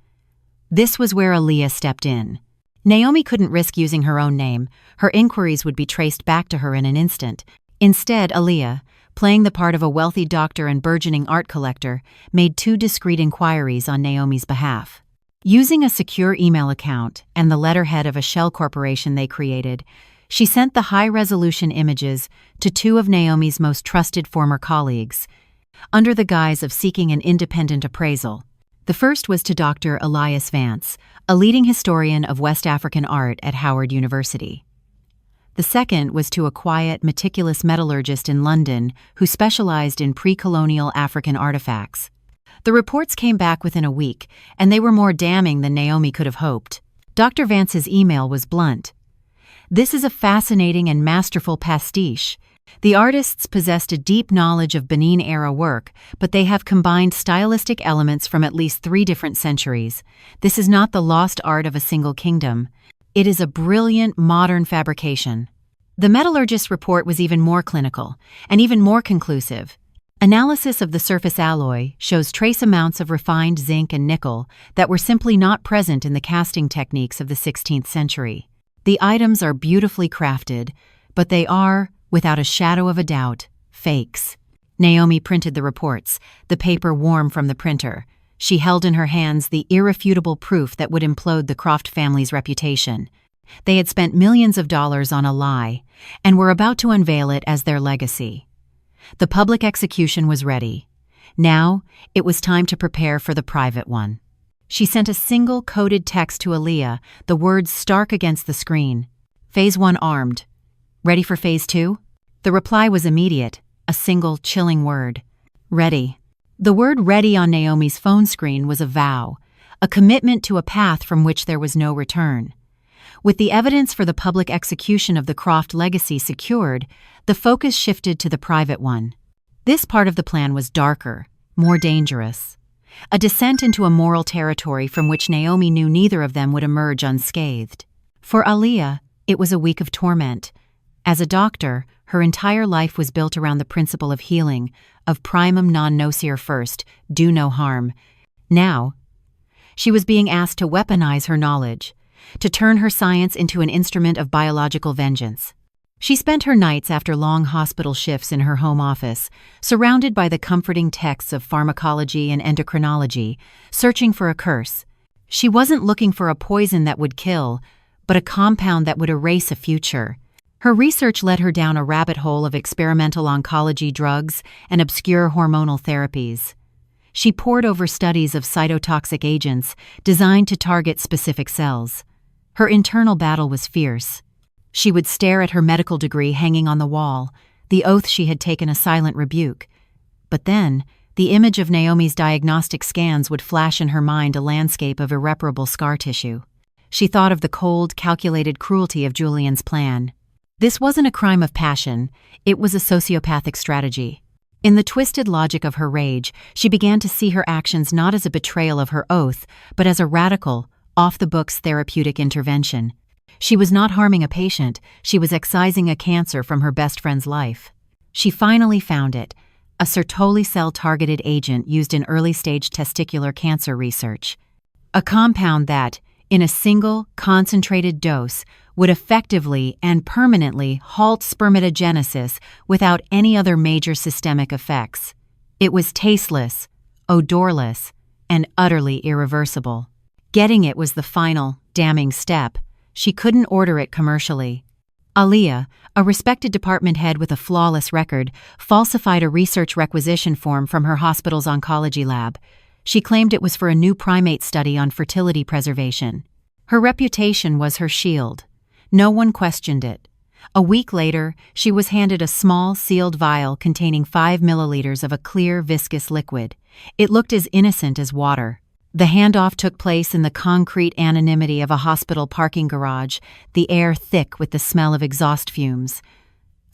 This was where Aaliyah stepped in. Naomi couldn't risk using her own name. Her inquiries would be traced back to her in an instant. Instead, Aaliyah, playing the part of a wealthy doctor and burgeoning art collector, made 2 discreet inquiries on Naomi's behalf. Using a secure email account and the letterhead of a shell corporation they created, she sent the high-resolution images to 2 of Naomi's most trusted former colleagues, under the guise of seeking an independent appraisal. The first was to Dr. Elias Vance, a leading historian of West African art at Howard University. The second was to a quiet, meticulous metallurgist in London who specialized in pre-colonial African artifacts. The reports came back within a week, and they were more damning than Naomi could have hoped. Dr. Vance's email was blunt. "This is a fascinating and masterful pastiche. The artists possessed a deep knowledge of Benin-era work, but they have combined stylistic elements from at least 3 different centuries. This is not the lost art of a single kingdom. It is a brilliant, modern fabrication." The metallurgist's report was even more clinical, and even more conclusive. Analysis of the surface alloy shows trace amounts of refined zinc and nickel that were simply not present in the casting techniques of the 16th century. The items are beautifully crafted, but they are, without a shadow of a doubt, fakes. Naomi printed the reports, the paper warm from the printer. She held in her hands the irrefutable proof that would implode the Croft family's reputation. They had spent millions of dollars on a lie, and were about to unveil it as their legacy. The public execution was ready. Now, it was time to prepare for the private one. She sent a single coded text to Aaliyah, the words stark against the screen. Phase 1 armed. Ready for Phase 2? The reply was immediate, a single chilling word. Ready. The word ready on Naomi's phone screen was a vow, a commitment to a path from which there was no return. With the evidence for the public execution of the Croft legacy secured, the focus shifted to the private one. This part of the plan was darker, more dangerous. A descent into a moral territory from which Naomi knew neither of them would emerge unscathed. For Aaliyah, it was a week of torment. As a doctor, her entire life was built around the principle of healing, of primum non nocere first, do no harm. Now, she was being asked to weaponize her knowledge, to turn her science into an instrument of biological vengeance. She spent her nights after long hospital shifts in her home office, surrounded by the comforting texts of pharmacology and endocrinology, searching for a curse. She wasn't looking for a poison that would kill, but a compound that would erase a future. Her research led her down a rabbit hole of experimental oncology drugs and obscure hormonal therapies. She pored over studies of cytotoxic agents designed to target specific cells. Her internal battle was fierce. She would stare at her medical degree hanging on the wall, the oath she had taken a silent rebuke. But then, the image of Naomi's diagnostic scans would flash in her mind a landscape of irreparable scar tissue. She thought of the cold, calculated cruelty of Julian's plan. This wasn't a crime of passion, it was a sociopathic strategy. In the twisted logic of her rage, she began to see her actions not as a betrayal of her oath, but as a radical, off-the-books therapeutic intervention. She was not harming a patient, she was excising a cancer from her best friend's life. She finally found it, a Sertoli cell-targeted agent used in early-stage testicular cancer research. A compound that, in a single, concentrated dose, would effectively and permanently halt spermatogenesis without any other major systemic effects. It was tasteless, odorless, and utterly irreversible. Getting it was the final, damning step. She couldn't order it commercially. Aaliyah, a respected department head with a flawless record, falsified a research requisition form from her hospital's oncology lab. She claimed it was for a new primate study on fertility preservation. Her reputation was her shield. No one questioned it. A week later, she was handed a small, sealed vial containing 5 milliliters of a clear, viscous liquid. It looked as innocent as water. The handoff took place in the concrete anonymity of a hospital parking garage, the air thick with the smell of exhaust fumes.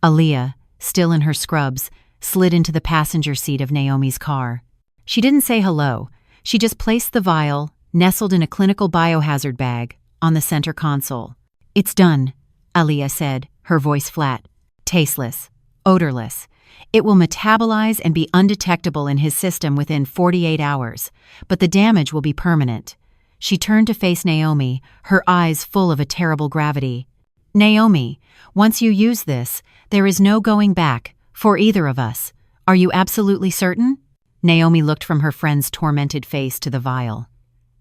Aaliyah, still in her scrubs, slid into the passenger seat of Naomi's car. She didn't say hello. She just placed the vial, nestled in a clinical biohazard bag, on the center console. "It's done," Aaliyah said, her voice flat. "Tasteless, odorless. It will metabolize and be undetectable in his system within 48 hours, but the damage will be permanent." She turned to face Naomi, her eyes full of a terrible gravity. "Naomi, once you use this, there is no going back, for either of us. Are you absolutely certain?" Naomi looked from her friend's tormented face to the vial.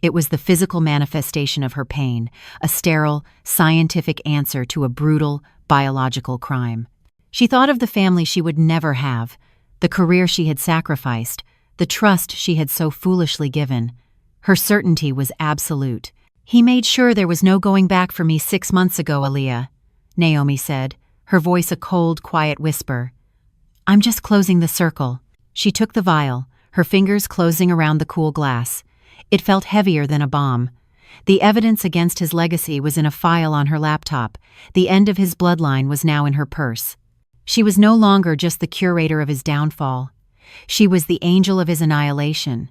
It was the physical manifestation of her pain, a sterile, scientific answer to a brutal, biological crime. She thought of the family she would never have, the career she had sacrificed, the trust she had so foolishly given. Her certainty was absolute. "He made sure there was no going back for me 6 months ago, Aaliyah," Naomi said, her voice a cold, quiet whisper. "I'm just closing the circle." She took the vial, her fingers closing around the cool glass. It felt heavier than a bomb. The evidence against his legacy was in a file on her laptop. The end of his bloodline was now in her purse. She was no longer just the curator of his downfall. She was the angel of his annihilation.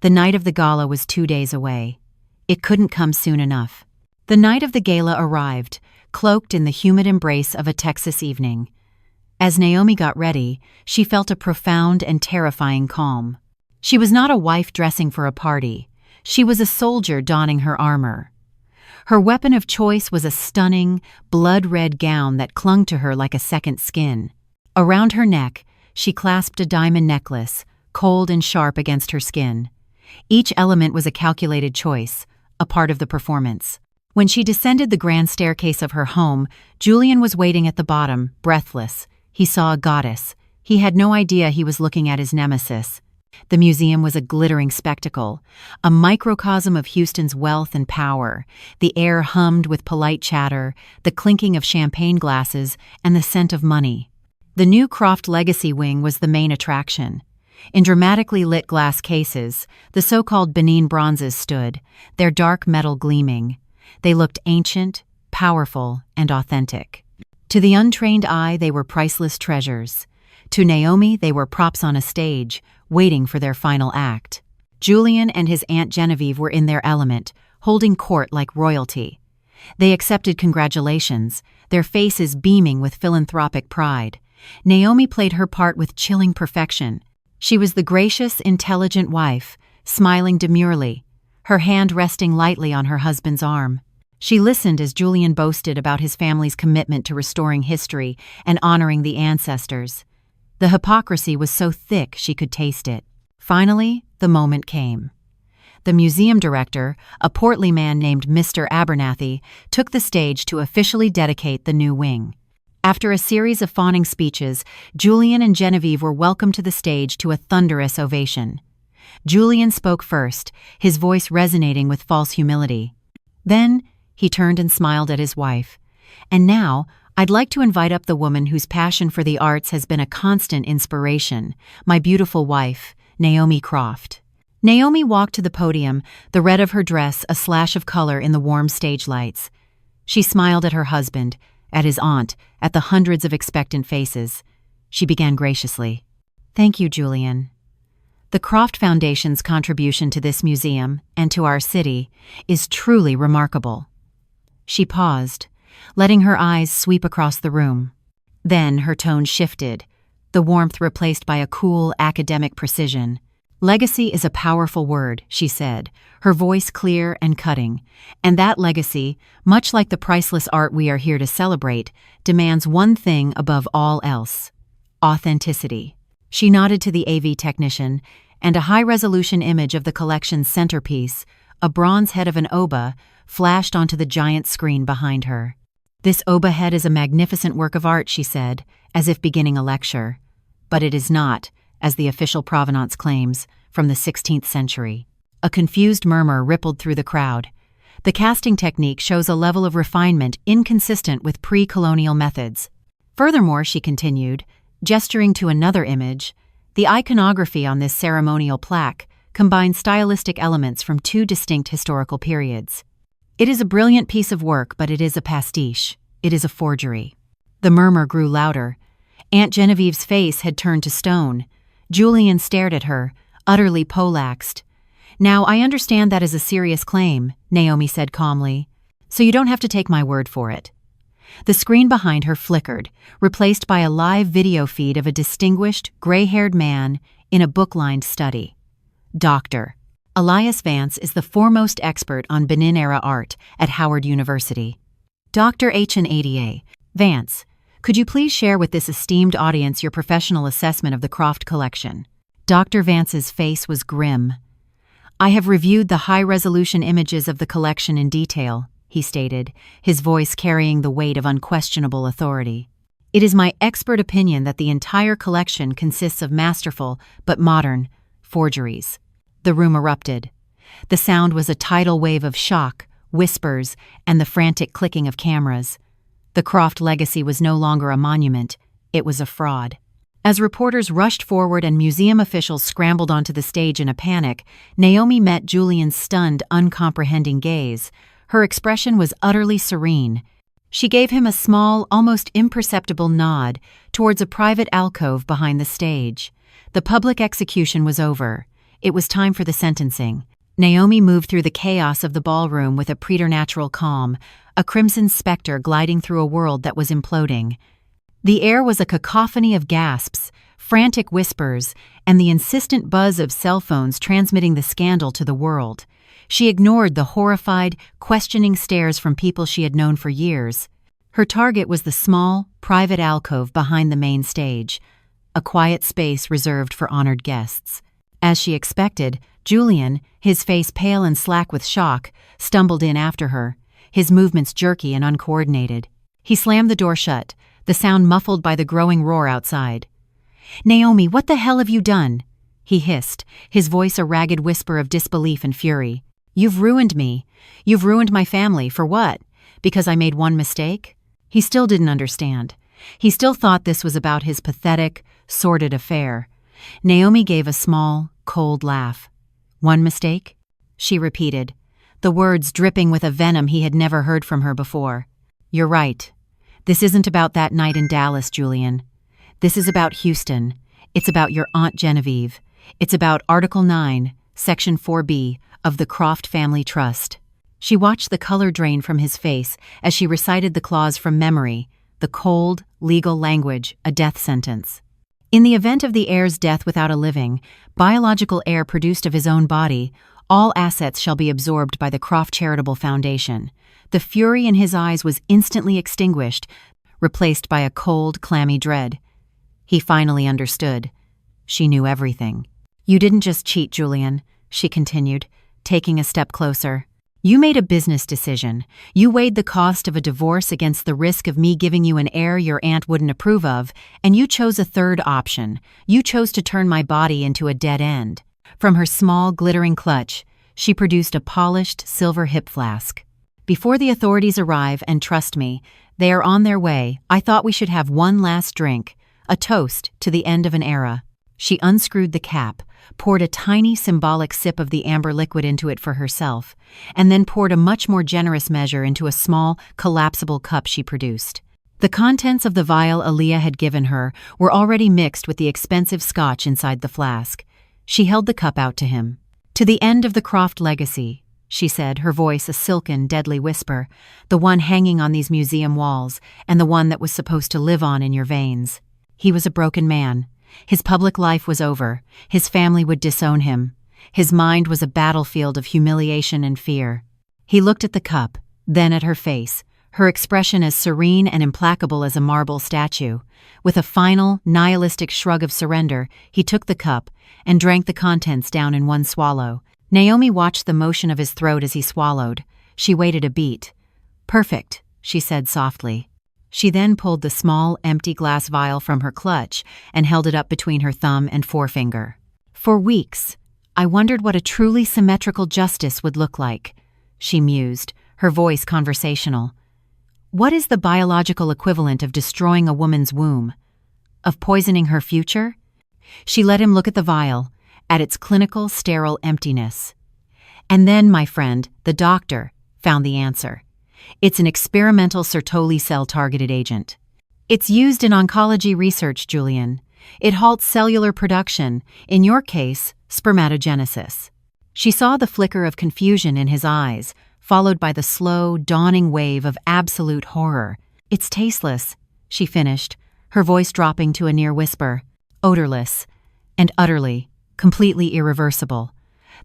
The night of the gala was 2 days away. It couldn't come soon enough. The night of the gala arrived, cloaked in the humid embrace of a Texas evening. As Naomi got ready, she felt a profound and terrifying calm. She was not a wife dressing for a party. She was a soldier donning her armor. Her weapon of choice was a stunning, blood-red gown that clung to her like a second skin. Around her neck, she clasped a diamond necklace, cold and sharp against her skin. Each element was a calculated choice, a part of the performance. When she descended the grand staircase of her home, Julian was waiting at the bottom, breathless. He saw a goddess. He had no idea he was looking at his nemesis. The museum was a glittering spectacle, a microcosm of Houston's wealth and power. The air hummed with polite chatter, the clinking of champagne glasses, and the scent of money. The new Croft Legacy Wing was the main attraction. In dramatically lit glass cases, the so-called Benin bronzes stood, their dark metal gleaming. They looked ancient, powerful, and authentic. To the untrained eye, they were priceless treasures. To Naomi, they were props on a stage, waiting for their final act. Julian and his Aunt Genevieve were in their element, holding court like royalty. They accepted congratulations, their faces beaming with philanthropic pride. Naomi played her part with chilling perfection. She was the gracious, intelligent wife, smiling demurely, her hand resting lightly on her husband's arm. She listened as Julian boasted about his family's commitment to restoring history and honoring the ancestors. The hypocrisy was so thick she could taste it. Finally, the moment came. The museum director, a portly man named Mr. Abernathy, took the stage to officially dedicate the new wing. After a series of fawning speeches, Julian and Genevieve were welcomed to the stage to a thunderous ovation. Julian spoke first, his voice resonating with false humility. Then, he turned and smiled at his wife. "And now, I'd like to invite up the woman whose passion for the arts has been a constant inspiration, my beautiful wife, Naomi Croft." Naomi walked to the podium, the red of her dress a slash of color in the warm stage lights. She smiled at her husband, at his aunt, at the hundreds of expectant faces. She began graciously. "Thank you, Julian. The Croft Foundation's contribution to this museum, and to our city, is truly remarkable." She paused, letting her eyes sweep across the room. Then her tone shifted, the warmth replaced by a cool, academic precision. "Legacy is a powerful word," she said, her voice clear and cutting. "And that legacy, much like the priceless art we are here to celebrate, demands one thing above all else: authenticity." She nodded to the AV technician, and a high-resolution image of the collection's centerpiece, a bronze head of an oba, flashed onto the giant screen behind her. "This oba head is a magnificent work of art," she said, as if beginning a lecture. "But it is not, as the official provenance claims, from the 16th century. A confused murmur rippled through the crowd. The casting technique shows a level of refinement inconsistent with pre-colonial methods. Furthermore, she continued, gesturing to another image, the iconography on this ceremonial plaque combines stylistic elements from two distinct historical periods. It is a brilliant piece of work, but it is a pastiche. It is a forgery. The murmur grew louder. Aunt Genevieve's face had turned to stone. Julian stared at her, utterly poleaxed. "Now, I understand that is a serious claim," Naomi said calmly, "so you don't have to take my word for it." The screen behind her flickered, replaced by a live video feed of a distinguished, gray-haired man in a book-lined study. Dr. Elias Vance is the foremost expert on Benin-era art at Howard University. Dr. H&ADA, Vance, could you please share with this esteemed audience your professional assessment of the Croft collection? Dr. Vance's face was grim. "I have reviewed the high-resolution images of the collection in detail," he stated, his voice carrying the weight of unquestionable authority. "It is my expert opinion that the entire collection consists of masterful, but modern, forgeries." The room erupted. The sound was a tidal wave of shock, whispers, and the frantic clicking of cameras. The Croft legacy was no longer a monument, it was a fraud. As reporters rushed forward and museum officials scrambled onto the stage in a panic, Naomi met Julian's stunned, uncomprehending gaze. Her expression was utterly serene. She gave him a small, almost imperceptible nod towards a private alcove behind the stage. The public execution was over. It was time for the sentencing. Naomi moved through the chaos of the ballroom with a preternatural calm, a crimson specter gliding through a world that was imploding. The air was a cacophony of gasps, frantic whispers, and the insistent buzz of cell phones transmitting the scandal to the world. She ignored the horrified, questioning stares from people she had known for years. Her target was the small, private alcove behind the main stage, a quiet space reserved for honored guests. As she expected, Julian, his face pale and slack with shock, stumbled in after her, his movements jerky and uncoordinated. He slammed the door shut, the sound muffled by the growing roar outside. "Naomi, what the hell have you done?" he hissed, his voice a ragged whisper of disbelief and fury. "You've ruined me. You've ruined my family. For what? Because I made one mistake?" He still didn't understand. He still thought this was about his pathetic, sordid affair. Naomi gave a small, cold laugh. "One mistake?" she repeated, the words dripping with a venom he had never heard from her before. "You're right. This isn't about that night in Dallas, Julian. This is about Houston. It's about your Aunt Genevieve. It's about Article 9, Section 4B of the Croft Family Trust." She watched the color drain from his face as she recited the clause from memory, the cold, legal language, a death sentence. In the event of the heir's death without a living, biological heir produced of his own body, all assets shall be absorbed by the Croft Charitable Foundation. The fury in his eyes was instantly extinguished, replaced by a cold, clammy dread. He finally understood. She knew everything. "You didn't just cheat, Julian," she continued, taking a step closer. "You made a business decision. You weighed the cost of a divorce against the risk of me giving you an heir your aunt wouldn't approve of, and you chose a third option. You chose to turn my body into a dead end." From her small, glittering clutch, she produced a polished silver hip flask. "Before the authorities arrive, and trust me, they are on their way, I thought we should have one last drink, a toast to the end of an era." She unscrewed the cap, poured a tiny symbolic sip of the amber liquid into it for herself, and then poured a much more generous measure into a small, collapsible cup she produced. The contents of the vial Aaliyah had given her were already mixed with the expensive scotch inside the flask. She held the cup out to him. "To the end of the Croft legacy," she said, her voice a silken, deadly whisper, "the one hanging on these museum walls, and the one that was supposed to live on in your veins." He was a broken man. His public life was over. His family would disown him. His mind was a battlefield of humiliation and fear. He looked at the cup, then at her face, her expression as serene and implacable as a marble statue. With a final, nihilistic shrug of surrender, he took the cup and drank the contents down in one swallow. Naomi watched the motion of his throat as he swallowed. She waited a beat. "Perfect," she said softly. She then pulled the small, empty glass vial from her clutch and held it up between her thumb and forefinger. "For weeks, I wondered what a truly symmetrical justice would look like," she mused, her voice conversational. "What is the biological equivalent of destroying a woman's womb? Of poisoning her future?" She let him look at the vial, at its clinical, sterile emptiness. "And then, my friend, the doctor, found the answer. It's an experimental Sertoli cell-targeted agent. It's used in oncology research, Julian. It halts cellular production, in your case, spermatogenesis." She saw the flicker of confusion in his eyes, followed by the slow, dawning wave of absolute horror. "It's tasteless," she finished, her voice dropping to a near whisper. "Odorless. And utterly, completely irreversible.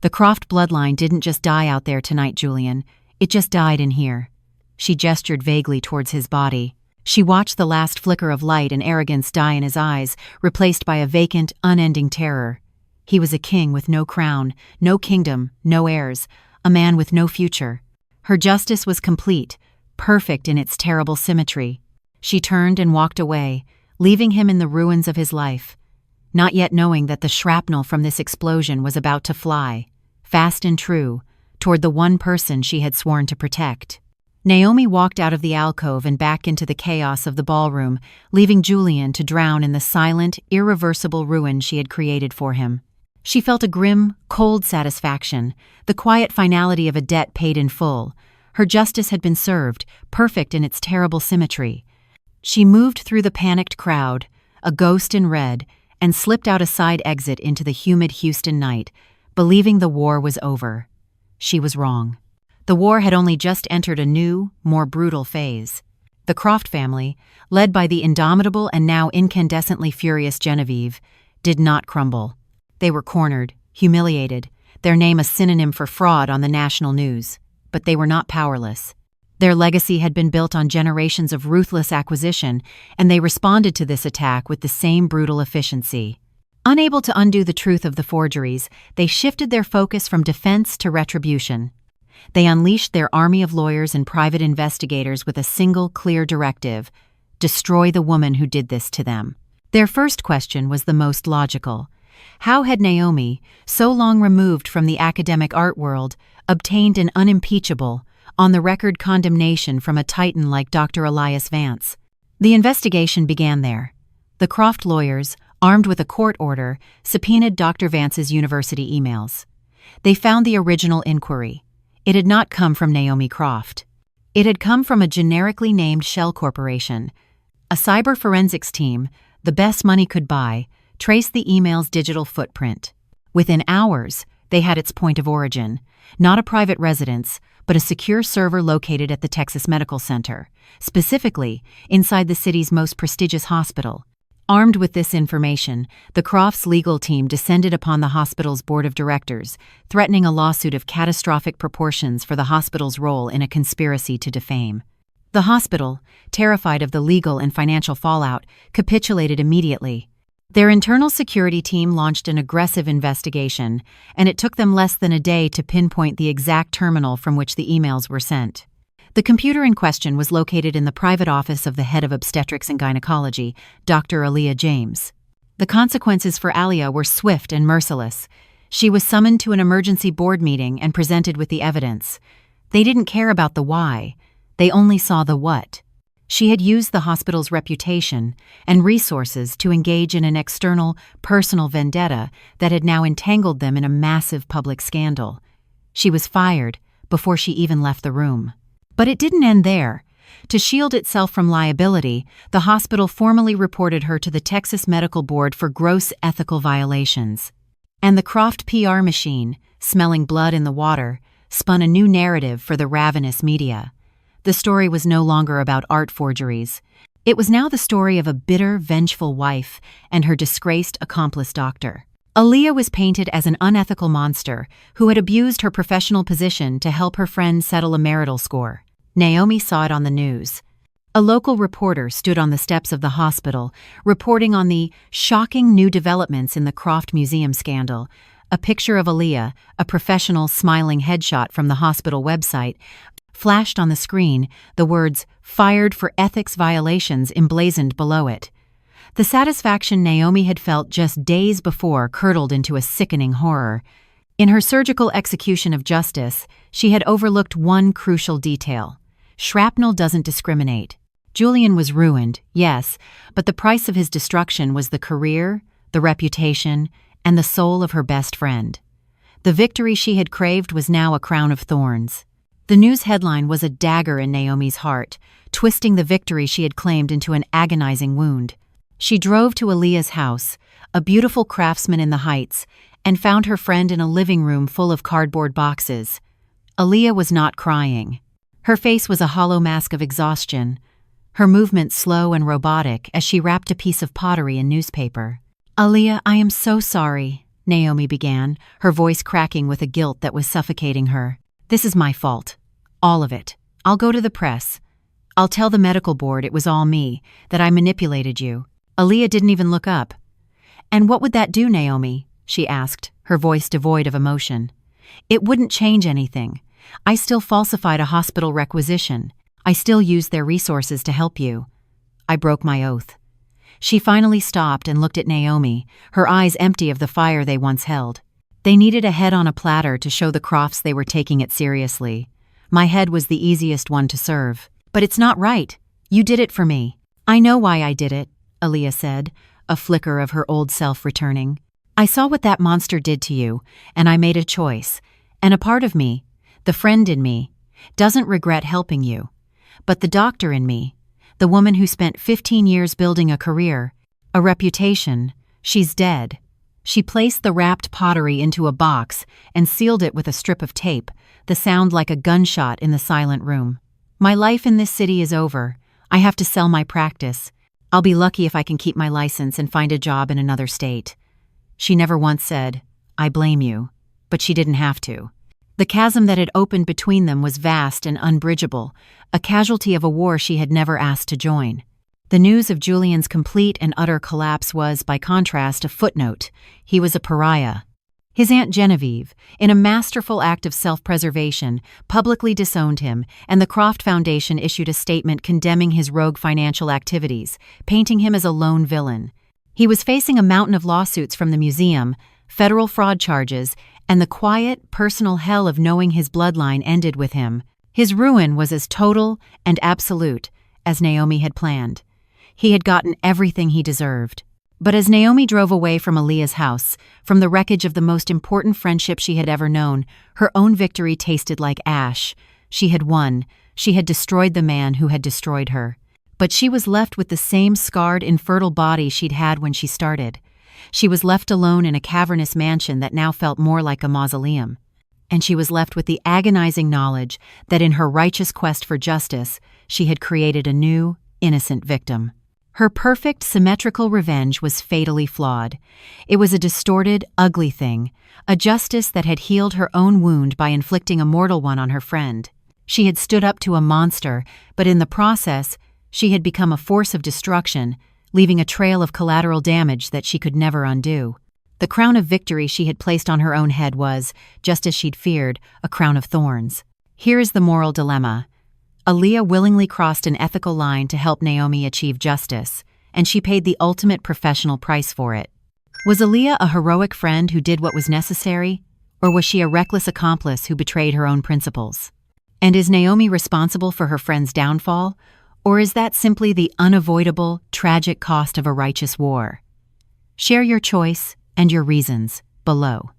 The Croft bloodline didn't just die out there tonight, Julian. It just died in here." She gestured vaguely towards his body. She watched the last flicker of light and arrogance die in his eyes, replaced by a vacant, unending terror. He was a king with no crown, no kingdom, no heirs, a man with no future. Her justice was complete, perfect in its terrible symmetry. She turned and walked away, leaving him in the ruins of his life, not yet knowing that the shrapnel from this explosion was about to fly, fast and true, toward the one person she had sworn to protect. Naomi walked out of the alcove and back into the chaos of the ballroom, leaving Julian to drown in the silent, irreversible ruin she had created for him. She felt a grim, cold satisfaction, the quiet finality of a debt paid in full. Her justice had been served, perfect in its terrible symmetry. She moved through the panicked crowd, a ghost in red, and slipped out a side exit into the humid Houston night, believing the war was over. She was wrong. The war had only just entered a new, more brutal phase. The Croft family, led by the indomitable and now incandescently furious Genevieve, did not crumble. They were cornered, humiliated, their name a synonym for fraud on the national news. But they were not powerless. Their legacy had been built on generations of ruthless acquisition, and they responded to this attack with the same brutal efficiency. Unable to undo the truth of the forgeries, they shifted their focus from defense to retribution. They unleashed their army of lawyers and private investigators with a single clear directive: destroy the woman who did this to them. Their first question was the most logical. How had Naomi, so long removed from the academic art world, obtained an unimpeachable, on-the-record condemnation from a titan like Dr. Elias Vance? The investigation began there. The Croft lawyers, armed with a court order, subpoenaed Dr. Vance's university emails. They found the original inquiry. It had not come from Naomi Croft. It had come from a generically named shell corporation. A cyber forensics team, the best money could buy, traced the email's digital footprint. Within hours, they had its point of origin, not a private residence, but a secure server located at the Texas Medical Center, specifically inside the city's most prestigious hospital. Armed with this information, the Crofts' legal team descended upon the hospital's board of directors, threatening a lawsuit of catastrophic proportions for the hospital's role in a conspiracy to defame. The hospital, terrified of the legal and financial fallout, capitulated immediately. Their internal security team launched an aggressive investigation, and it took them less than a day to pinpoint the exact terminal from which the emails were sent. The computer in question was located in the private office of the head of obstetrics and gynecology, Dr. Aaliyah James. The consequences for Aaliyah were swift and merciless. She was summoned to an emergency board meeting and presented with the evidence. They didn't care about the why, they only saw the what. She had used the hospital's reputation and resources to engage in an external, personal vendetta that had now entangled them in a massive public scandal. She was fired before she even left the room. But it didn't end there. To shield itself from liability, the hospital formally reported her to the Texas Medical Board for gross ethical violations. And the Croft PR machine, smelling blood in the water, spun a new narrative for the ravenous media. The story was no longer about art forgeries. It was now the story of a bitter, vengeful wife and her disgraced accomplice doctor. Aaliyah was painted as an unethical monster who had abused her professional position to help her friend settle a marital score. Naomi saw it on the news. A local reporter stood on the steps of the hospital, reporting on the shocking new developments in the Croft Museum scandal. A picture of Aaliyah, a professional smiling headshot from the hospital website, flashed on the screen, the words, "Fired for ethics violations," emblazoned below it. The satisfaction Naomi had felt just days before curdled into a sickening horror. In her surgical execution of justice, she had overlooked one crucial detail. Shrapnel doesn't discriminate. Julian was ruined, yes, but the price of his destruction was the career, the reputation, and the soul of her best friend. The victory she had craved was now a crown of thorns. The news headline was a dagger in Naomi's heart, twisting the victory she had claimed into an agonizing wound. She drove to Aaliyah's house, a beautiful craftsman in the Heights, and found her friend in a living room full of cardboard boxes. Aaliyah was not crying. Her face was a hollow mask of exhaustion, her movements slow and robotic as she wrapped a piece of pottery in newspaper. "Aaliyah, I am so sorry," Naomi began, her voice cracking with a guilt that was suffocating her. "This is my fault. All of it. I'll go to the press. I'll tell the medical board it was all me, that I manipulated you." Aaliyah didn't even look up. "And what would that do, Naomi?" she asked, her voice devoid of emotion. "It wouldn't change anything. I still falsified a hospital requisition. I still used their resources to help you." I broke my oath. She finally stopped and looked at Naomi, her eyes empty of the fire they once held. They needed a head on a platter to show the Crofts they were taking it seriously. My head was the easiest one to serve. "But it's not right. You did it for me." "I know why I did it," Aaliyah said, a flicker of her old self returning. "I saw what that monster did to you, and I made a choice. And a part of me, the friend in me, doesn't regret helping you. But the doctor in me, the woman who spent 15 years building a career, a reputation, she's dead." She placed the wrapped pottery into a box and sealed it with a strip of tape, the sound like a gunshot in the silent room. "My life in this city is over. I have to sell my practice. I'll be lucky if I can keep my license and find a job in another state." She never once said, "I blame you," but she didn't have to. The chasm that had opened between them was vast and unbridgeable, a casualty of a war she had never asked to join. The news of Julian's complete and utter collapse was, by contrast, a footnote. He was a pariah. His Aunt Genevieve, in a masterful act of self-preservation, publicly disowned him, and the Croft Foundation issued a statement condemning his rogue financial activities, painting him as a lone villain. He was facing a mountain of lawsuits from the museum, federal fraud charges, and the quiet, personal hell of knowing his bloodline ended with him. His ruin was as total and absolute as Naomi had planned. He had gotten everything he deserved. But as Naomi drove away from Aaliyah's house, from the wreckage of the most important friendship she had ever known, her own victory tasted like ash. She had won. She had destroyed the man who had destroyed her. But she was left with the same scarred, infertile body she'd had when she started. She was left alone in a cavernous mansion that now felt more like a mausoleum. And she was left with the agonizing knowledge that in her righteous quest for justice, she had created a new, innocent victim. Her perfect, symmetrical revenge was fatally flawed. It was a distorted, ugly thing, a justice that had healed her own wound by inflicting a mortal one on her friend. She had stood up to a monster, but in the process, she had become a force of destruction, leaving a trail of collateral damage that she could never undo. The crown of victory she had placed on her own head was, just as she'd feared, a crown of thorns. Here is the moral dilemma. Aaliyah willingly crossed an ethical line to help Naomi achieve justice, and she paid the ultimate professional price for it. Was Aaliyah a heroic friend who did what was necessary, or was she a reckless accomplice who betrayed her own principles? And is Naomi responsible for her friend's downfall, or is that simply the unavoidable, tragic cost of a righteous war? Share your choice and your reasons below.